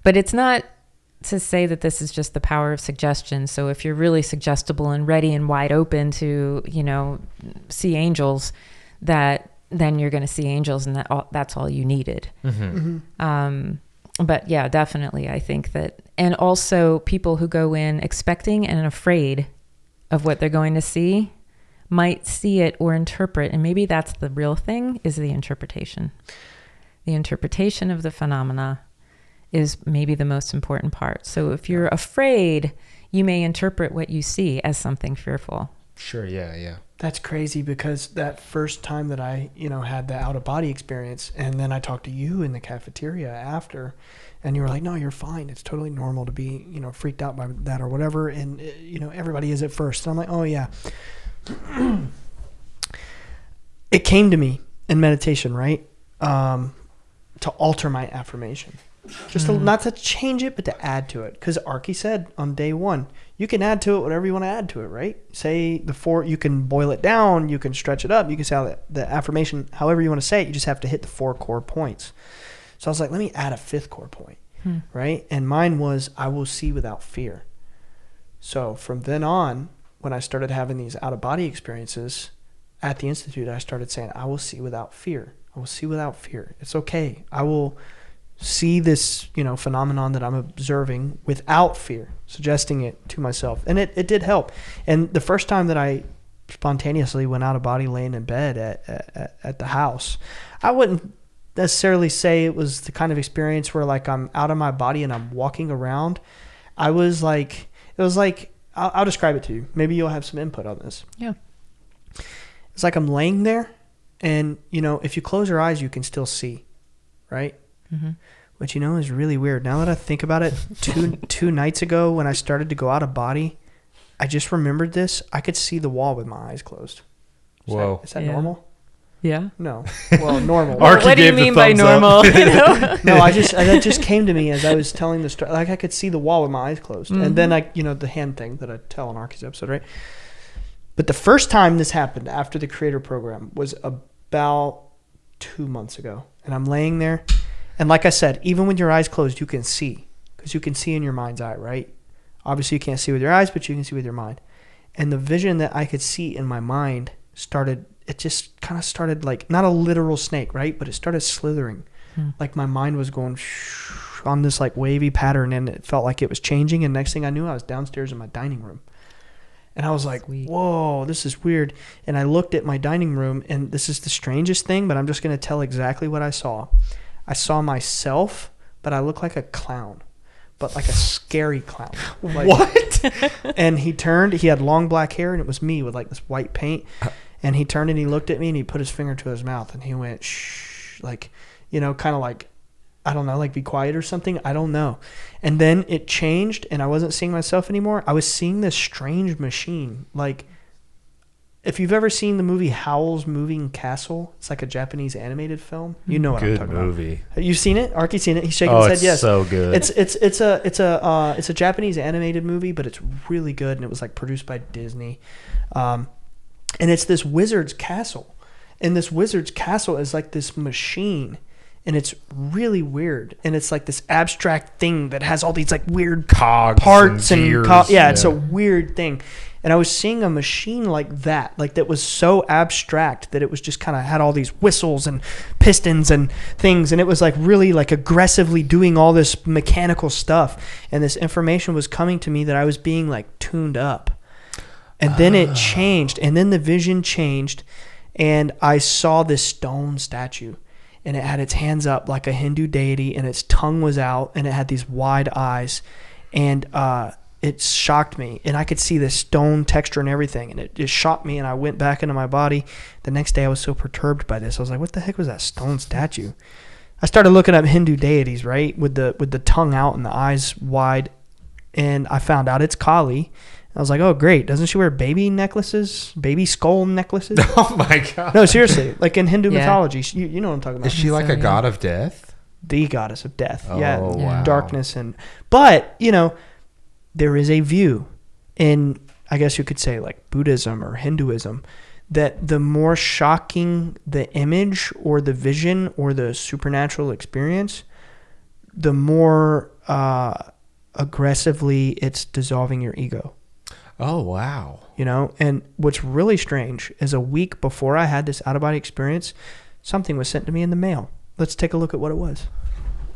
But it's not to say that this is just the power of suggestion. So if you're really suggestible and ready and wide open to, you know, see angels, then you're going to see angels, and that's all you needed. But yeah, definitely. I think that, and also people who go in expecting and afraid of what they're going to see might see it or interpret. And maybe that's the real thing, is the interpretation. The interpretation of the phenomena is maybe the most important part. So if you're afraid, you may interpret what you see as something fearful. Sure. Yeah. That's crazy, because that first time that I, you know, had the out of body experience, and then I talked to you in the cafeteria after, and you were like, no, you're fine. It's totally normal to be, you know, freaked out by that or whatever. And, you know, everybody is at first. And I'm like, oh yeah. It came to me in meditation, right? To alter my affirmation. Just not to change it, but to add to it. Because Archie said on day one, you can add to it whatever you want to add to it, right? Say you can boil it down, you can stretch it up, you can say the affirmation however you want to say it. You just have to hit the 4 core points. So I was like, let me add a 5th core point, right? And mine was, I will see without fear. So from then on, when I started having these out-of-body experiences at the Institute, I started saying, I will see without fear. I will see without fear. It's okay. I will see this, you know, phenomenon that I'm observing without fear, suggesting it to myself. And it did help. And the first time that I spontaneously went out of body laying in bed at the house, I wouldn't necessarily say it was the kind of experience where like I'm out of my body and I'm walking around. It was like, I'll describe it to you. Maybe you'll have some input on this. Yeah. It's like I'm laying there, and, you know, if you close your eyes, you can still see, right? Which, you know, is really weird. Now that I think about it, two nights ago when I started to go out of body, I just remembered this. I could see the wall with my eyes closed. Whoa. Is that normal? Yeah. No. Well, normal. What do you mean by normal? You know? No, that just came to me as I was telling the story. Like I could see the wall with my eyes closed. And then the hand thing that I tell in Archie's episode, right? But the first time this happened after the creator program was about 2 months ago. And I'm laying there. And like I said, even with your eyes closed, you can see, because you can see in your mind's eye, right? Obviously, you can't see with your eyes, but you can see with your mind. And the vision that I could see in my mind just kind of started like, not a literal snake, right? But it started slithering. Like my mind was going on this like wavy pattern, and it felt like it was changing. And next thing I knew, I was downstairs in my dining room. And I was like, whoa, this is weird. And I looked at my dining room, and this is the strangest thing, but I'm just going to tell exactly what I saw. I saw myself, but I looked like a clown, but like a scary clown. Like, what? And he turned, he had long black hair, and it was me with like this white paint. And he turned and he looked at me, and he put his finger to his mouth, and he went, shh, like, you know, kind of like, I don't know, like be quiet or something. I don't know. And then it changed, and I wasn't seeing myself anymore. I was seeing this strange machine. Like, if you've ever seen the movie Howl's Moving Castle, it's like a Japanese animated film. You know what I'm talking about. Good movie. You've seen it? Archie's seen it. He's shaking his head. Yes. So good. It's a Japanese animated movie, but it's really good, and it was like produced by Disney. And it's this wizard's castle, and this wizard's castle is like this machine. And it's really weird. And it's like this abstract thing that has all these like weird cogs parts and gears. It's a weird thing. And I was seeing a machine like that was so abstract that it was just kind of had all these whistles and pistons and things. And it was like really like aggressively doing all this mechanical stuff. And this information was coming to me that I was being like tuned up. And then it changed. And then the vision changed. And I saw this stone statue, and it had its hands up like a Hindu deity, and its tongue was out, and it had these wide eyes. And it shocked me, and I could see the stone texture and everything, and it just shocked me, and I went back into my body. The next day I was so perturbed by this. I was like, what the heck was that stone statue? I started looking up Hindu deities, right, with the tongue out and the eyes wide, and I found out it's Kali. I was like, oh, great. Doesn't she wear baby necklaces, baby skull necklaces? Oh, my God. No, seriously. Like in Hindu mythology, you know what I'm talking about. Is she like a god of death? The goddess of death. Oh, yeah. wow. Darkness. But, there is a view in, I guess you could say, like Buddhism or Hinduism, that the more shocking the image or the vision or the supernatural experience, the more aggressively it's dissolving your ego. Oh, wow. And what's really strange is a week before I had this out-of-body experience, something was sent to me in the mail. Let's take a look at what it was.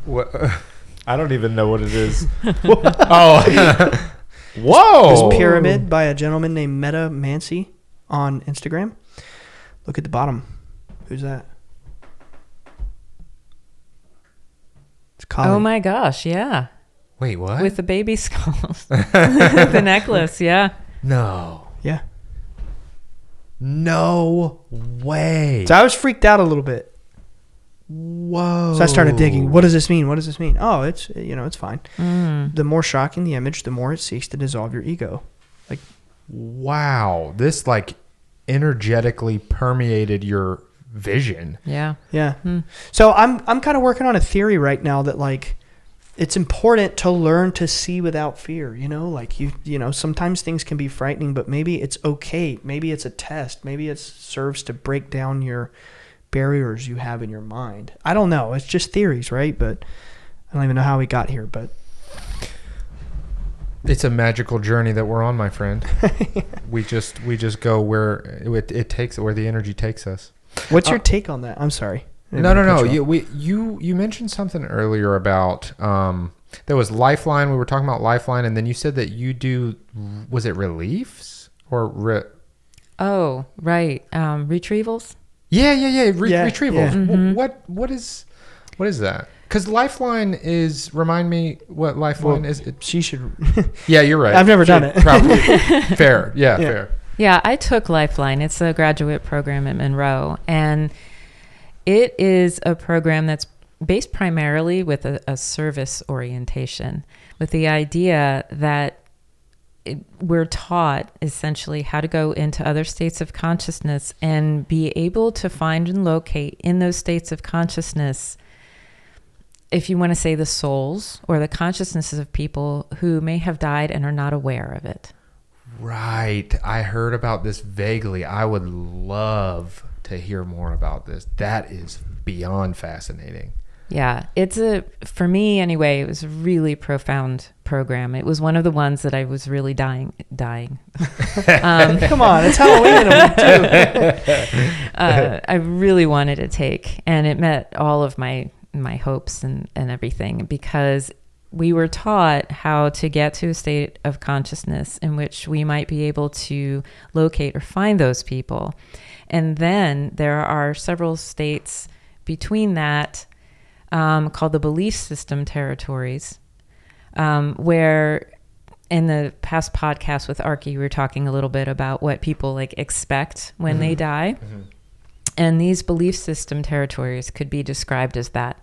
What? I don't even know what it is. Oh. Whoa. This pyramid by a gentleman named Meta Mancy on Instagram. Look at the bottom. Who's that? It's Kali. Oh my gosh, yeah. Wait, what? With the baby skulls. The necklace, yeah. No. Yeah. No way. So I was freaked out a little bit. Whoa. So I started digging. What does this mean? What does this mean? Oh, it's it's fine. Mm. The more shocking the image, the more it seeks to dissolve your ego. Like, wow. This like energetically permeated your vision. Yeah. yeah. Mm. So I'm kind of working on a theory right now that like it's important to learn to see without fear. Like sometimes things can be frightening, but maybe it's okay. Maybe it's a test. Maybe it serves to break down your barriers you have in your mind. I don't know. It's just theories, right? But I don't even know how we got here, but it's a magical journey that we're on, my friend. we just go where it takes, where the energy takes us. What's your take on that? I'm sorry. No. You mentioned something earlier about there was Lifeline. We were talking about Lifeline, and then you said that you do, was it reliefs or Oh, right. Retrievals? Yeah. Retrievals. Yeah. Mm-hmm. What is that? Because Lifeline is, remind me what Lifeline is. She should. Yeah, you're right. I've never done it. Probably. Fair. Yeah, fair. Yeah, I took Lifeline. It's a graduate program at Monroe, and it is a program that's based primarily with a service orientation, with the idea that we're taught essentially how to go into other states of consciousness and be able to find and locate in those states of consciousness, if you want to say, the souls or the consciousnesses of people who may have died and are not aware of it. Right. I heard about this vaguely. I would love to hear more about this. That is beyond fascinating. Yeah, for me anyway, it was a really profound program. It was one of the ones that I was really dying. Come on, it's Halloween too. I really wanted to take, and it met all of my hopes and everything, because we were taught how to get to a state of consciousness in which we might be able to locate or find those people. And then there are several states between that, called the belief system territories, where in the past podcast with Archie, we were talking a little bit about what people like expect when they die. Mm-hmm. And these belief system territories could be described as that.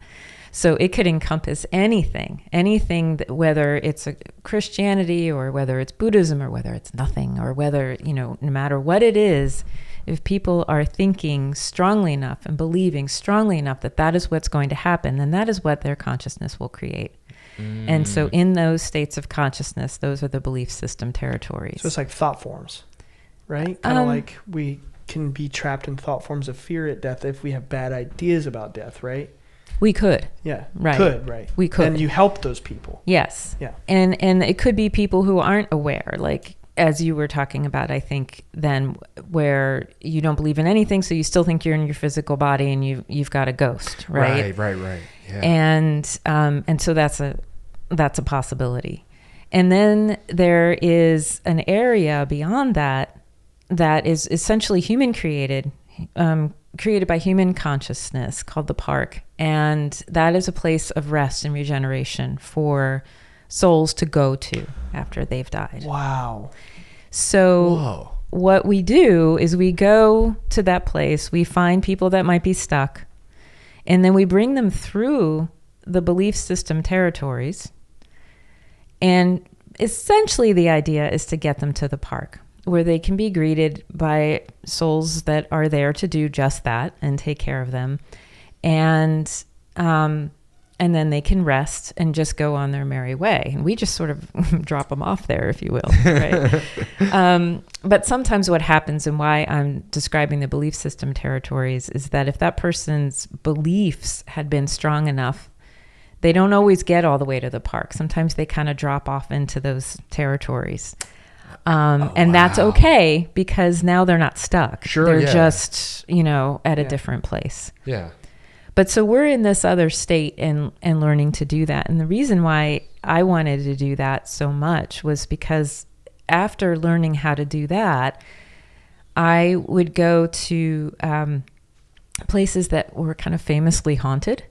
So it could encompass anything that, whether it's a Christianity or whether it's Buddhism or whether it's nothing, or whether, no matter what it is, if people are thinking strongly enough and believing strongly enough that that is what's going to happen, then that is what their consciousness will create. And so in those states of consciousness, those are the belief system territories. So it's like thought forms, right? Kind of like we can be trapped in thought forms of fear at death if we have bad ideas about death, right? We could. Yeah. Right. We could. And you help those people. Yes. Yeah. And it could be people who aren't aware, like, as you were talking about, I think, then, where you don't believe in anything, so you still think you're in your physical body and you've got a ghost, right? Right. Yeah. And so that's a possibility. And then there is an area beyond that is essentially human created, created by human consciousness called the Park. And that is a place of rest and regeneration for souls to go to after they've died. Wow. So Whoa. what we do is we go to that place, we find people that might be stuck, and then we bring them through the belief system territories. And essentially the idea is to get them to the park, where they can be greeted by souls that are there to do just that and take care of them. And then they can rest and just go on their merry way. And we just sort of drop them off there, if you will. Right? But sometimes what happens, and why I'm describing the belief system territories, is that if that person's beliefs had been strong enough, they don't always get all the way to the park. Sometimes they kind of drop off into those territories. And that's okay, because now they're not stuck. Sure, they're yeah. just, at a different place. Yeah. But so we're in this other state and learning to do that. And the reason why I wanted to do that so much was because after learning how to do that, I would go to places that were kind of famously haunted.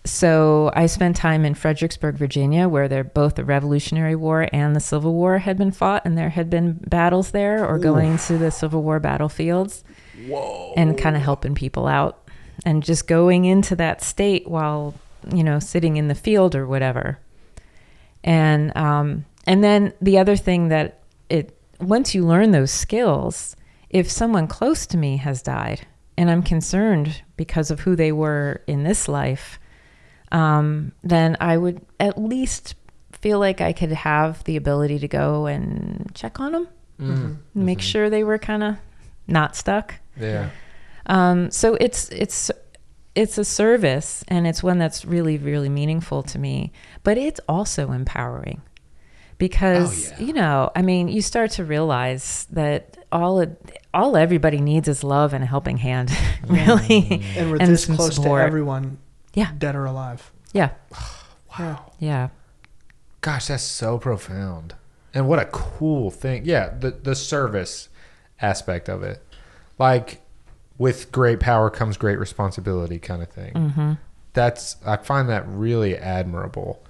So I spent time in Fredericksburg, Virginia, where both the Revolutionary War and the Civil War had been fought, and there had been battles there, or going to the Civil War battlefields. Whoa. And kind of helping people out, and just going into that state while, sitting in the field or whatever. And then the other thing that once you learn those skills, if someone close to me has died and I'm concerned because of who they were in this life, then I would at least feel like I could have the ability to go and check on them, make sure they were kind of not stuck. Yeah. So it's a service, and it's one that's really, really meaningful to me, but it's also empowering because, you start to realize that all everybody needs is love and a helping hand, really. And we're and this some close support. to everyone, dead or alive. Yeah. Wow. Yeah. Gosh, that's so profound. And what a cool thing. Yeah, the service aspect of it. Like, with great power comes great responsibility kind of thing. Mm-hmm. I find that really admirable,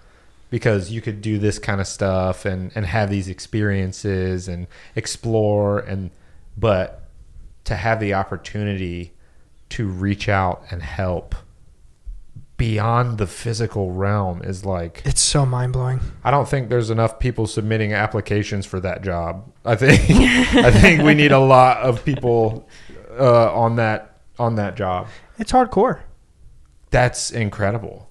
because you could do this kind of stuff and have these experiences and explore, but to have the opportunity to reach out and help beyond the physical realm is like, It's so mind-blowing. I don't think there's enough people submitting applications for that job. I think we need a lot of people on that job. It's hardcore. That's incredible.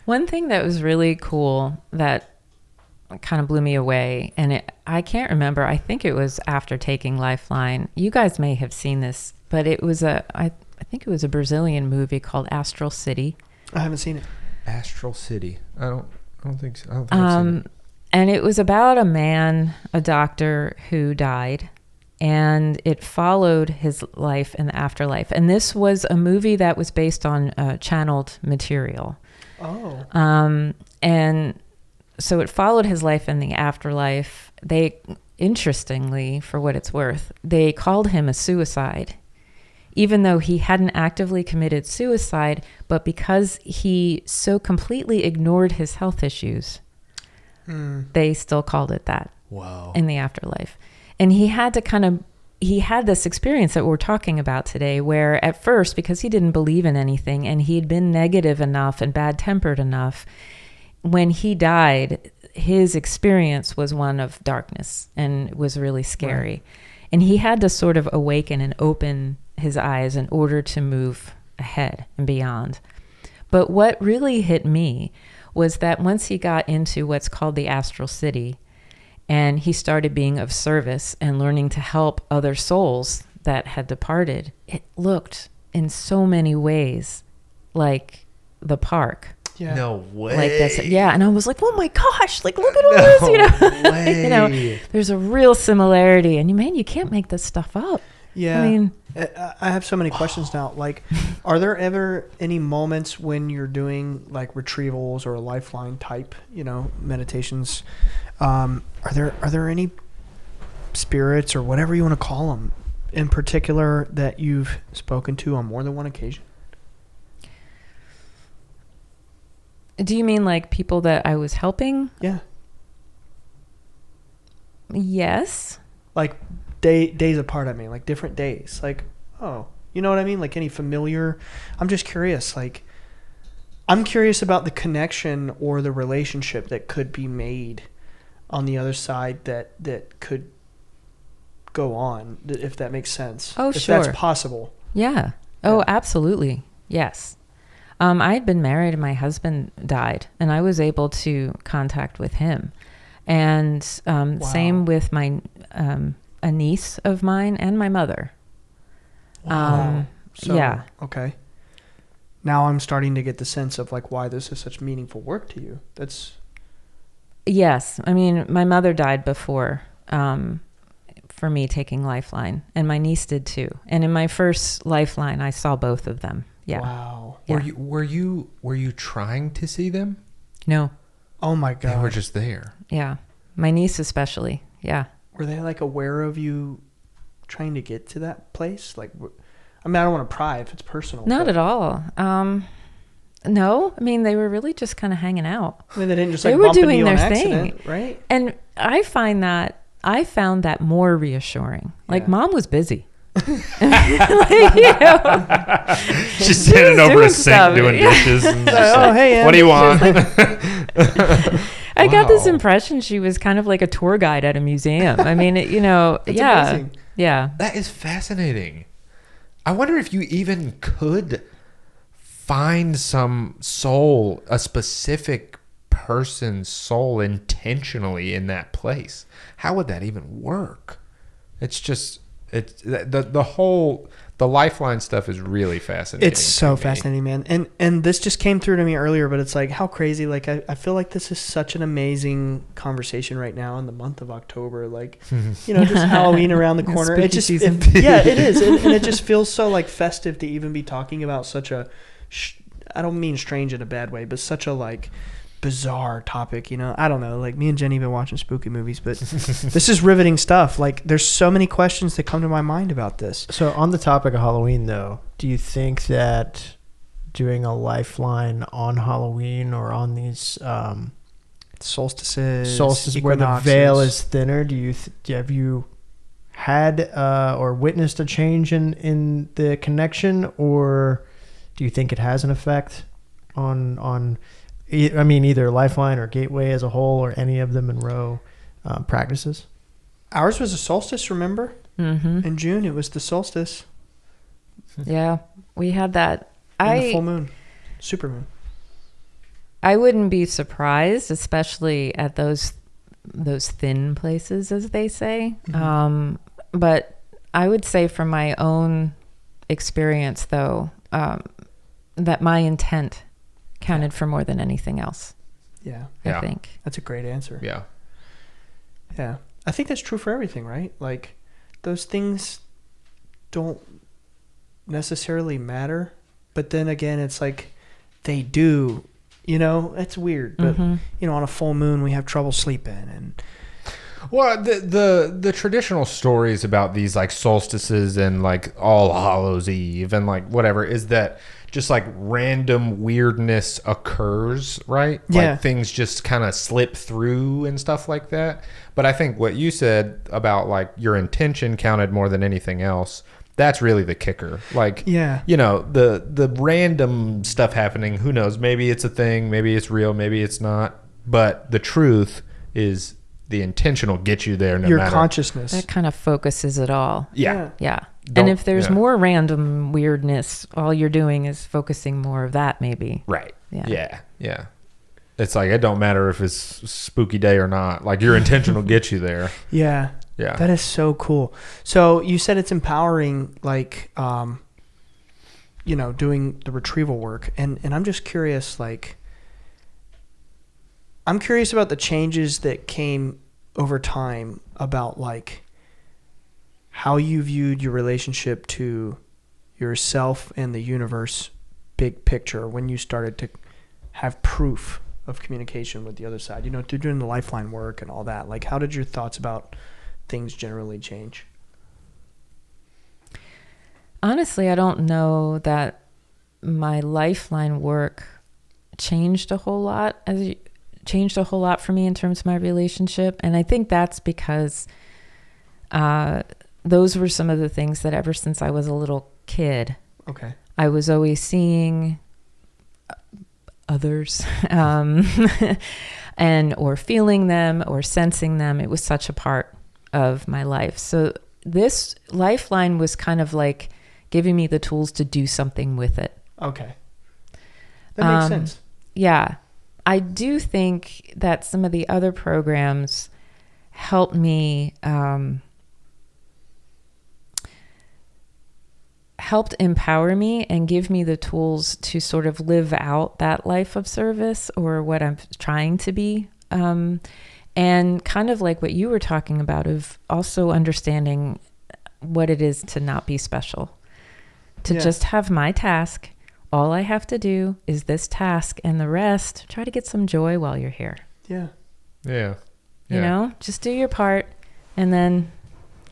One thing that was really cool that kind of blew me away, and I can't remember, I think it was after taking Lifeline. You guys may have seen this, but it was I think it was a Brazilian movie called Astral City. I haven't seen it. Astral City. I don't think so. I don't think I've seen it. And it was about a doctor who died, and it followed his life in the afterlife. And this was a movie that was based on channeled material. Oh. And so it followed his life in the afterlife. They, interestingly, for what it's worth, they called him a suicide, even though he hadn't actively committed suicide, but because he so completely ignored his health issues, they still called it that. Wow. In the afterlife. And he had this experience that we're talking about today, where at first, because he didn't believe in anything and he'd been negative enough and bad-tempered enough, when he died, his experience was one of darkness and it was really scary. Right. And he had to sort of awaken and open his eyes in order to move ahead and beyond. But what really hit me was that once he got into what's called the astral city, and he started being of service and learning to help other souls that had departed, it looked in so many ways like the park. Yeah. No way. Like this, yeah. And I was like, oh my gosh, like look at all this, way. There's a real similarity, and you can't make this stuff up. Yeah. I mean, I have so many questions now. Like, are there ever any moments when you're doing like retrievals or lifeline type, meditations? Are there any spirits or whatever you want to call them in particular that you've spoken to on more than one occasion? Do you mean like people that I was helping? Yeah. Yes. Like days apart, I mean, like different days. Like, oh, you know what I mean? Like any familiar. I'm just curious. Like, I'm curious about the connection or the relationship that could be made on the other side that could go on, if that makes sense. Oh, if sure. that's possible. Yeah. Oh, Yeah. absolutely. Yes. I had been married and my husband died, and I was able to contact with him. And same with my a niece of mine and my mother. Wow. So, yeah. Okay. Now I'm starting to get the sense of like why this is such meaningful work to you. That's. Yes. I mean, my mother died before for me taking Lifeline, and my niece did too. And in my first Lifeline, I saw both of them. Yeah. Wow. Yeah. Were you trying to see them? No. Oh my God. They were just there. Yeah. My niece especially. Yeah. Were they like aware of you trying to get to that place? Like, I mean, I don't want to pry if it's personal. Not at all. No. I mean, they were really just kind of hanging out. I mean, they didn't just They like were bump into doing you on their accident, thing. right? And I found that more reassuring. Like, Yeah. Mom was busy. Like, you know, She's standing over a doing sink stuff. doing Yeah. dishes. And just Oh, like, hey, Em. what do you want? I got this Wow. impression she was kind of like a tour guide at a museum. I mean, you know, That's yeah. amazing. Yeah. That is fascinating. I wonder if you even could find some soul, a specific person's soul intentionally in that place. How would that even work? It's just, it's the Lifeline stuff is really fascinating. It's so to me. fascinating, man. And this just came through to me earlier, but it's like how crazy. Like I feel like this is such an amazing conversation right now in the month of October. Like, you know, just Halloween around the corner. Spooky It just, season. yeah, it is, and it just feels so like festive to even be talking about such a. I don't mean strange in a bad way, but such a like bizarre topic, you know. I don't know, like me and Jenny have been watching spooky movies, but this is riveting stuff. Like there's so many questions that come to my mind about this. So on the topic of Halloween though, do you think that doing a Lifeline on Halloween or on these Solstices where the veil equinoxes. is thinner, have you had or witnessed a change in the connection, or do you think it has an effect on I mean, either Lifeline or Gateway as a whole, or any of the Monroe practices? Ours was a solstice, remember? Mm-hmm. In June, it was the solstice Yeah. We had that. and the full moon, super moon. I wouldn't be surprised, especially at those thin places, as they say. Mm-hmm. But I would say from my own experience, though, that my intent counted for more than anything else. Yeah, I think. that's a great answer. Yeah. Yeah. I think that's true for everything, right? Like, those things don't necessarily matter, but then again, it's like they do, you know? It's weird, but, you know, on a full moon, we have trouble sleeping, and Well, the traditional stories about these like solstices and like All Hallows Eve and like whatever is that just like random weirdness occurs, right? Yeah. Like things just kind of slip through and stuff like that. But I think what you said about like your intention counted more than anything else. That's really the kicker. Like, Yeah. you know, the random stuff happening, who knows? Maybe it's a thing, maybe it's real, maybe it's not. But the truth is the intention will get you there no your matter. consciousness. That kind of focuses it all. Yeah. Yeah. Don't- And if there's yeah. more random weirdness, all you're doing is focusing more of that, maybe. Right. Yeah. Yeah. Yeah. It's like, it don't matter if it's spooky day or not. Like, your intention will get you there. Yeah. Yeah. That is so cool. So you said it's empowering, like, you know, doing the retrieval work. And I'm just curious, like, I'm curious about the changes that came over time about, like, how you viewed your relationship to yourself and the universe, big picture, when you started to have proof of communication with the other side, you know, through doing the Lifeline work and all that. Like, how did your thoughts about things generally change? Honestly, I don't know that my lifeline work changed a whole lot for me in terms of my relationship. And I think that's because those were some of the things that ever since I was a little kid, Okay. I was always seeing others and or feeling them or sensing them. It was such a part of my life. So this lifeline was kind of like giving me the tools to do something with it. Okay. That makes sense. Yeah. I do think that some of the other programs helped me, helped empower me and give me the tools to sort of live out that life of service or what I'm trying to be. And kind of like what you were talking about of also understanding what it is to not be special, to just have my task. All I have to do is this task, and the rest, try to get some joy while you're here. Yeah. Yeah. You know, just do your part and then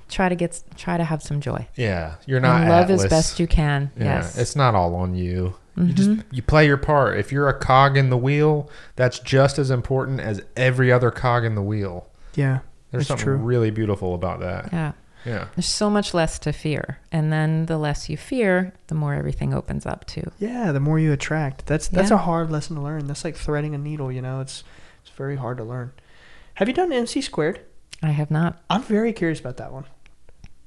try to have some joy. Yeah. You're not and love Atlas. as best you can. Yeah. Yes. It's not all on you. You play your part. If you're a cog in the wheel, that's just as important as every other cog in the wheel. Yeah. There's something really beautiful about that. Yeah. Yeah. There's so much less to fear. And then the less you fear, the more everything opens up too. Yeah, the more you attract. That's a hard lesson to learn. That's like threading a needle, you know. It's very hard to learn. Have you done MC squared? I have not. I'm very curious about that one.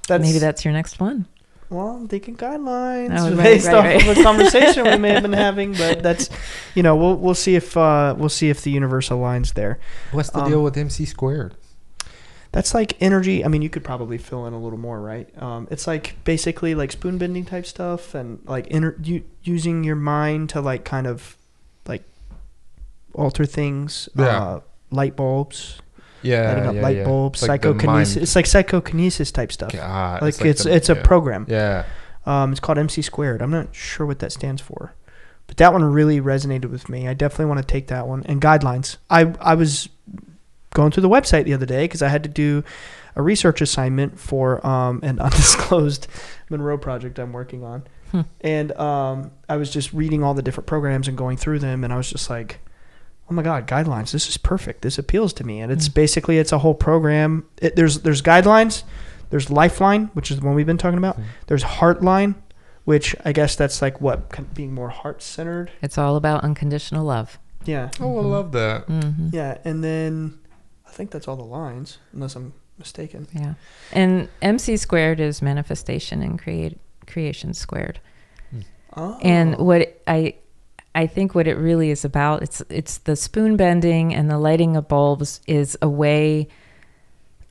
Maybe that's your next one. Well, I'm thinking guidelines Oh, based off right. of a conversation we may have been having, but that's, you know, we'll see if the universe aligns there. What's the deal with MC squared? That's like energy. I mean, you could probably fill in a little more, right? It's like basically like spoon bending type stuff, and like using your mind to like kind of like alter things. Yeah. Light bulbs. Yeah, lighting up light bulbs. It's like psychokinesis. It's like psychokinesis type stuff. God, it's a program. Yeah. It's called MC squared. I'm not sure what that stands for, but that one really resonated with me. I definitely want to take that one. And guidelines. I was going through the website the other day because I had to do a research assignment for an undisclosed Monroe project I'm working on. And I was just reading all the different programs and going through them, and I was just like, oh my God, guidelines. This is perfect. This appeals to me. And it's basically, it's a whole program. There's guidelines. There's Lifeline, which is the one we've been talking about. There's Heartline, which I guess that's like what, being more heart-centered. It's all about unconditional love. Yeah. Oh, I love that. Yeah. And then I think that's all the lines, unless I'm mistaken. Yeah. And MC squared is manifestation and creation squared. Oh. And what I think what it really is about, it's the spoon bending and the lighting of bulbs is a way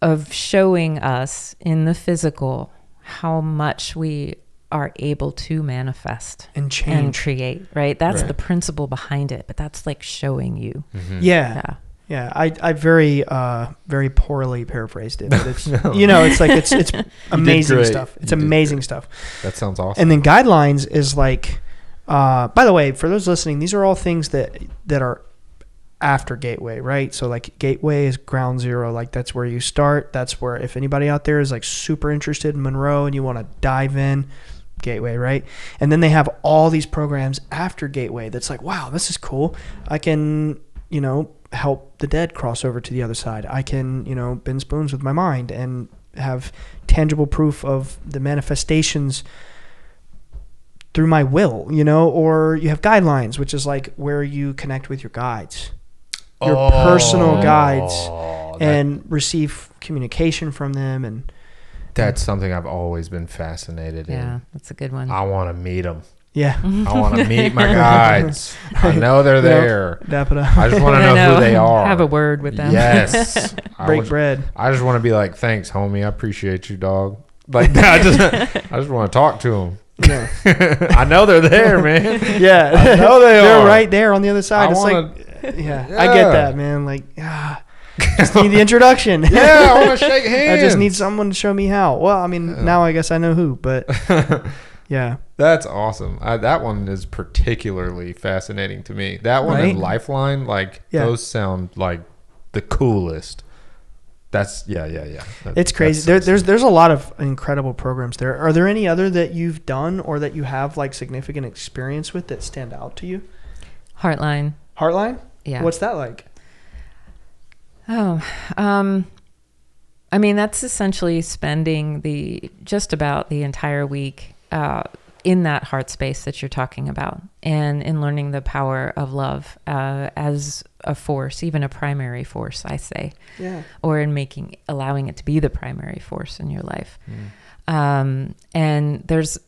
of showing us in the physical how much we are able to manifest and change and create, right? That's the principle behind it, but that's like showing you. Yeah. I very very poorly paraphrased it, but it's you know, it's like it's amazing stuff. It's amazing stuff. That sounds awesome. And then guidelines is like, by the way, for those listening, these are all things that are after Gateway, right? So like Gateway is ground zero. Like that's where you start. That's where, if anybody out there is like super interested in Monroe and you want to dive in, Gateway, right? And then they have all these programs after Gateway that's like, wow, this is cool. I can, you know, help the dead cross over to the other side. I can, you know, bend spoons with my mind and have tangible proof of the manifestations through my will, you know. Or you have guidelines, which is like where you connect with your guides, your personal guides, and receive communication from them. And that's something I've always been fascinated in. Yeah, that's a good one. I want to meet them. yeah, I want to meet my guides. I know they're there. Dap it up. I just want to know who they are. Have a word with them. Yes. Break bread. I just want to be like, thanks, homie. I appreciate you, dog. Like, I just want to talk to them. Yeah. I know they're there, man. Yeah, I know they're are. right there on the other side. It's like, yeah, I get that, man. Like, just need the introduction. Yeah, I want to shake hands. I just need someone to show me how. Well, I mean, now I guess I know who, but yeah. That's awesome. That one is particularly fascinating to me. That one and Lifeline, like those sound like the coolest. That's yeah. It's crazy. There's a lot of incredible programs there. Are there any other that you've done or that you have like significant experience with that stand out to you? Heartline. Heartline? Yeah. What's that like? Oh, I mean, that's essentially spending just about the entire week in that heart space that you're talking about, and in learning the power of love as a force, even a primary force, I say. Yeah. Or in allowing it to be the primary force in your life. And there's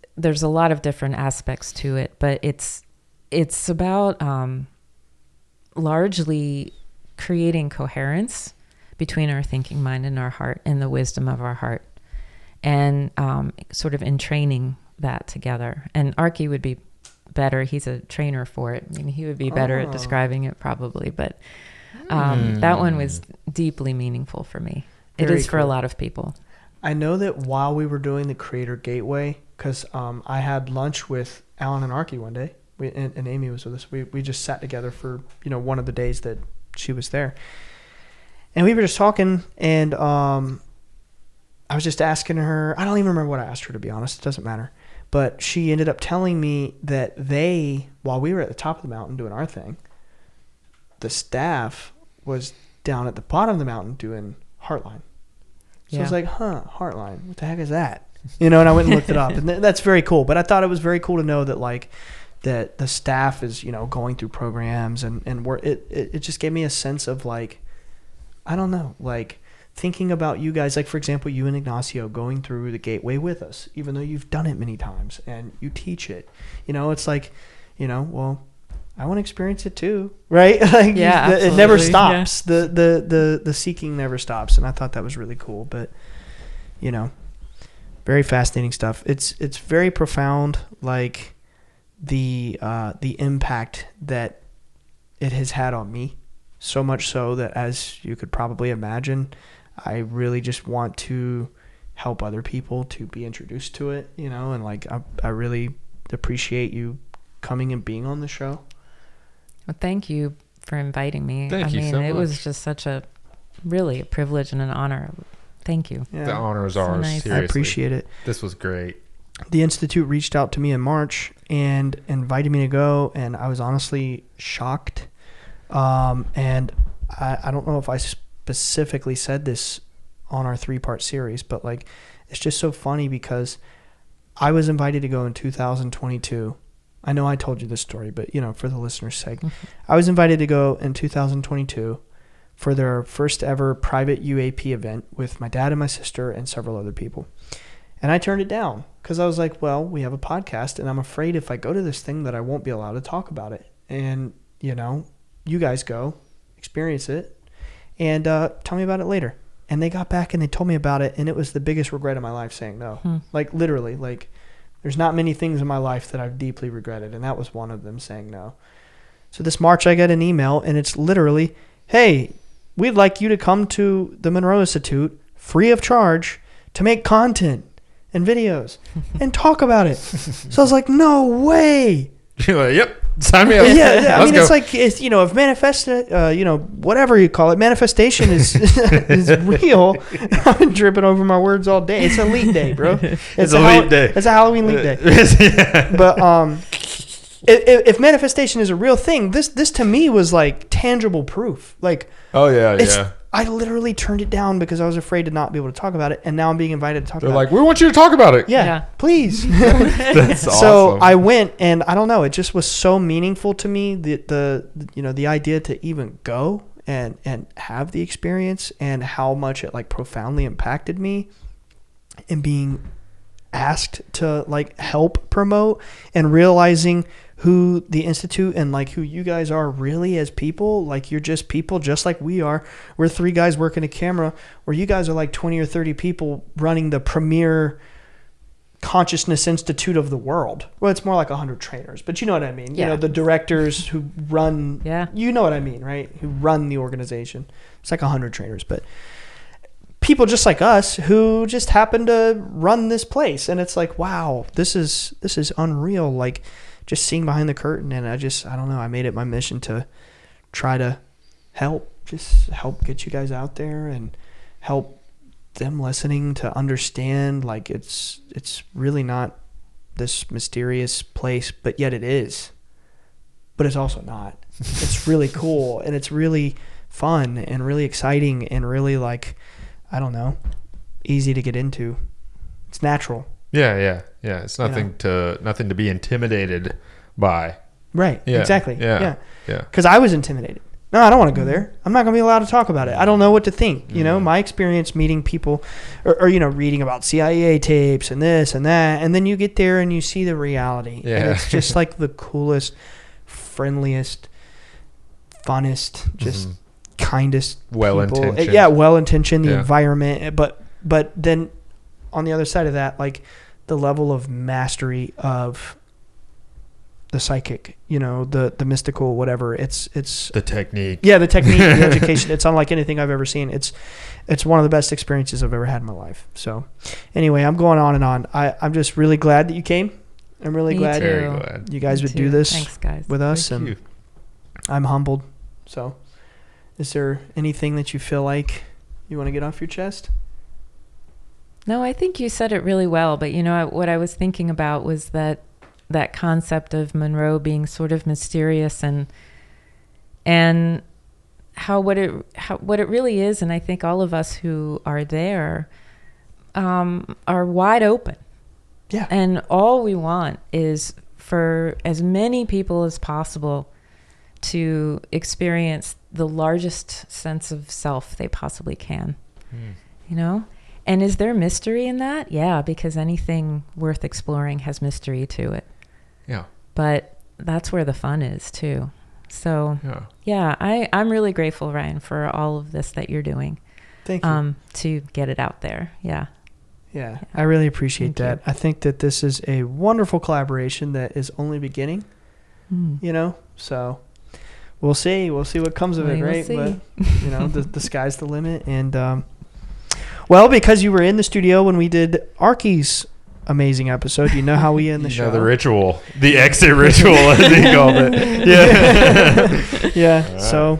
a lot of different aspects to it, but it's about largely creating coherence between our thinking mind and our heart and the wisdom of our heart, and sort of in training that together. And Archie would be better. He's a trainer for it. I mean, he would be better at describing it probably, but that one was deeply meaningful for me. It is for a lot of people. I know that while we were doing the Creator Gateway, because I had lunch with Alan and Archie one day, and Amy was with us. We just sat together for one of the days that she was there, and we were just talking, and I was just asking her. I don't even remember what I asked her, to be honest. It doesn't matter. But she ended up telling me that while we were at the top of the mountain doing our thing, the staff was down at the bottom of the mountain doing Heartline. So I was like, Heartline, what the heck is that? And I went and looked it up, and that's very cool. But I thought it was very cool to know that that the staff is, going through programs and it just gave me a sense of I don't know, thinking about you guys, for example, you and Ignacio going through the gateway with us, even though you've done it many times and you teach it, it's well, I want to experience it too. Right. It never stops. Yeah. The seeking never stops. And I thought that was really cool, but very fascinating stuff. It's very profound. The impact that it has had on me, so much so that, as you could probably imagine, I really just want to help other people to be introduced to it, and I really appreciate you coming and being on the show. Well, thank you for inviting me. Thank you so much. It was just such a privilege and an honor. Thank you. Yeah. The honor is ours. Nice. Seriously. I appreciate it. This was great. The Institute reached out to me in March and invited me to go, and I was honestly shocked. And I don't know if I specifically said this on our 3-part series, but it's just so funny because I was invited to go in 2022. I know I told you this story, but for the listeners' sake, I was invited to go in 2022 for their first ever private UAP event with my dad and my sister and several other people. And I turned it down because I was like, well, we have a podcast and I'm afraid if I go to this thing that I won't be allowed to talk about it. And, you guys go, experience it, and tell me about it later. And they got back and they told me about it, and it was the biggest regret of my life saying no. Literally, there's not many things in my life that I've deeply regretted, and that was one of them, saying no. So this March I get an email, and it's literally, hey, we'd like you to come to the Monroe Institute free of charge to make content and videos and talk about it. So I was like, no way. You're like, yep, sign me up. Yeah, I mean, go. It's if manifest, whatever you call it, manifestation is is real. I've been dripping over my words all day. It's a leap day, bro. It's a leap day. It's a Halloween leap day. Yeah. But if manifestation is a real thing, this to me was tangible proof. Oh yeah. I literally turned it down because I was afraid to not be able to talk about it, and now I'm being invited to talk about it. They're we want you to talk about it. Yeah. Please. That's awesome. So I went, and I don't know, it just was so meaningful to me, the idea to even go and have the experience, and how much it profoundly impacted me, and being asked to help promote, and realizing who the Institute and who you guys are really as people. You're just people just like we are. We're 3 guys working a camera, where you guys are 20 or 30 people running the premier consciousness institute of the world. Well, it's more 100 trainers, but you know what I mean. Yeah. The directors who run, you know what I mean, right? Who run the organization. It's 100 trainers, but people just like us who just happen to run this place. And it's wow, this is unreal. Just seeing behind the curtain, and I don't know, I made it my mission to try to help get you guys out there and help them listening to understand, like, it's really not this mysterious place, but yet it is. But it's also not. It's really cool, and it's really fun and really exciting and really, like, I don't know, easy to get into. It's natural. Yeah. It's nothing to be intimidated by. Right. Yeah. Exactly. Yeah. Because I was intimidated. No, I don't want to go there. I'm not going to be allowed to talk about it. I don't know what to think. You know, my experience meeting people or, you know, reading about CIA tapes and this and that. And then you get there and you see the reality. Yeah. And it's just like the coolest, friendliest, funnest, just kindest Well-intentioned. people. Yeah, well-intentioned, the Yeah. environment. But then on the other side of that, like the level of mastery of the psychic, you know, the mystical, whatever. It's the technique. Yeah, the technique, the education. It's unlike anything I've ever seen. It's one of the best experiences I've ever had in my life. So anyway, I'm going on and on. I'm just really glad that you came. I'm really glad you guys would do this with us. Thank and you. I'm humbled. So is there anything that you feel like you want to get off your chest? No, I think you said it really well. But, you know, what I was thinking about was that concept of Monroe being sort of mysterious and how what it really is. And I think all of us who are there are wide open. Yeah. And all we want is for as many people as possible to experience the largest sense of self they possibly can. You know? And is there mystery in that? Yeah, because anything worth exploring has mystery to it. Yeah. But that's where the fun is too. So yeah, I'm really grateful, Ryan, for all of this that you're doing. Thank you. To get it out there. Yeah. Yeah, I really appreciate Thank that. I think that this is a wonderful collaboration that is only beginning, you know, so we'll see what comes of it, right? But, you know, the sky's the limit. And, well, because you were in the studio when we did Arky's amazing episode, you know how we end the show. The ritual, the exit ritual, as he called it. Yeah. Yeah. All right. So,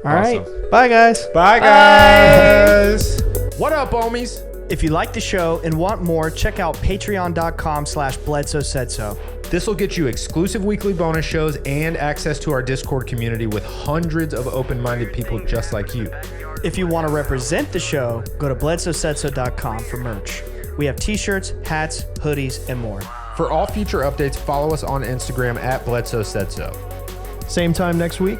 all Awesome. right. Bye, guys. Bye, guys. What up, homies? If you like the show and want more, check out patreon.com/Bledsoe said so. This will get you exclusive weekly bonus shows and access to our Discord community with hundreds of open-minded people just like you. If you want to represent the show, go to bledsoesaidso.com for merch. We have t-shirts, hats, hoodies, and more. For all future updates, follow us on Instagram at Bledsoe Said So. Same time next week.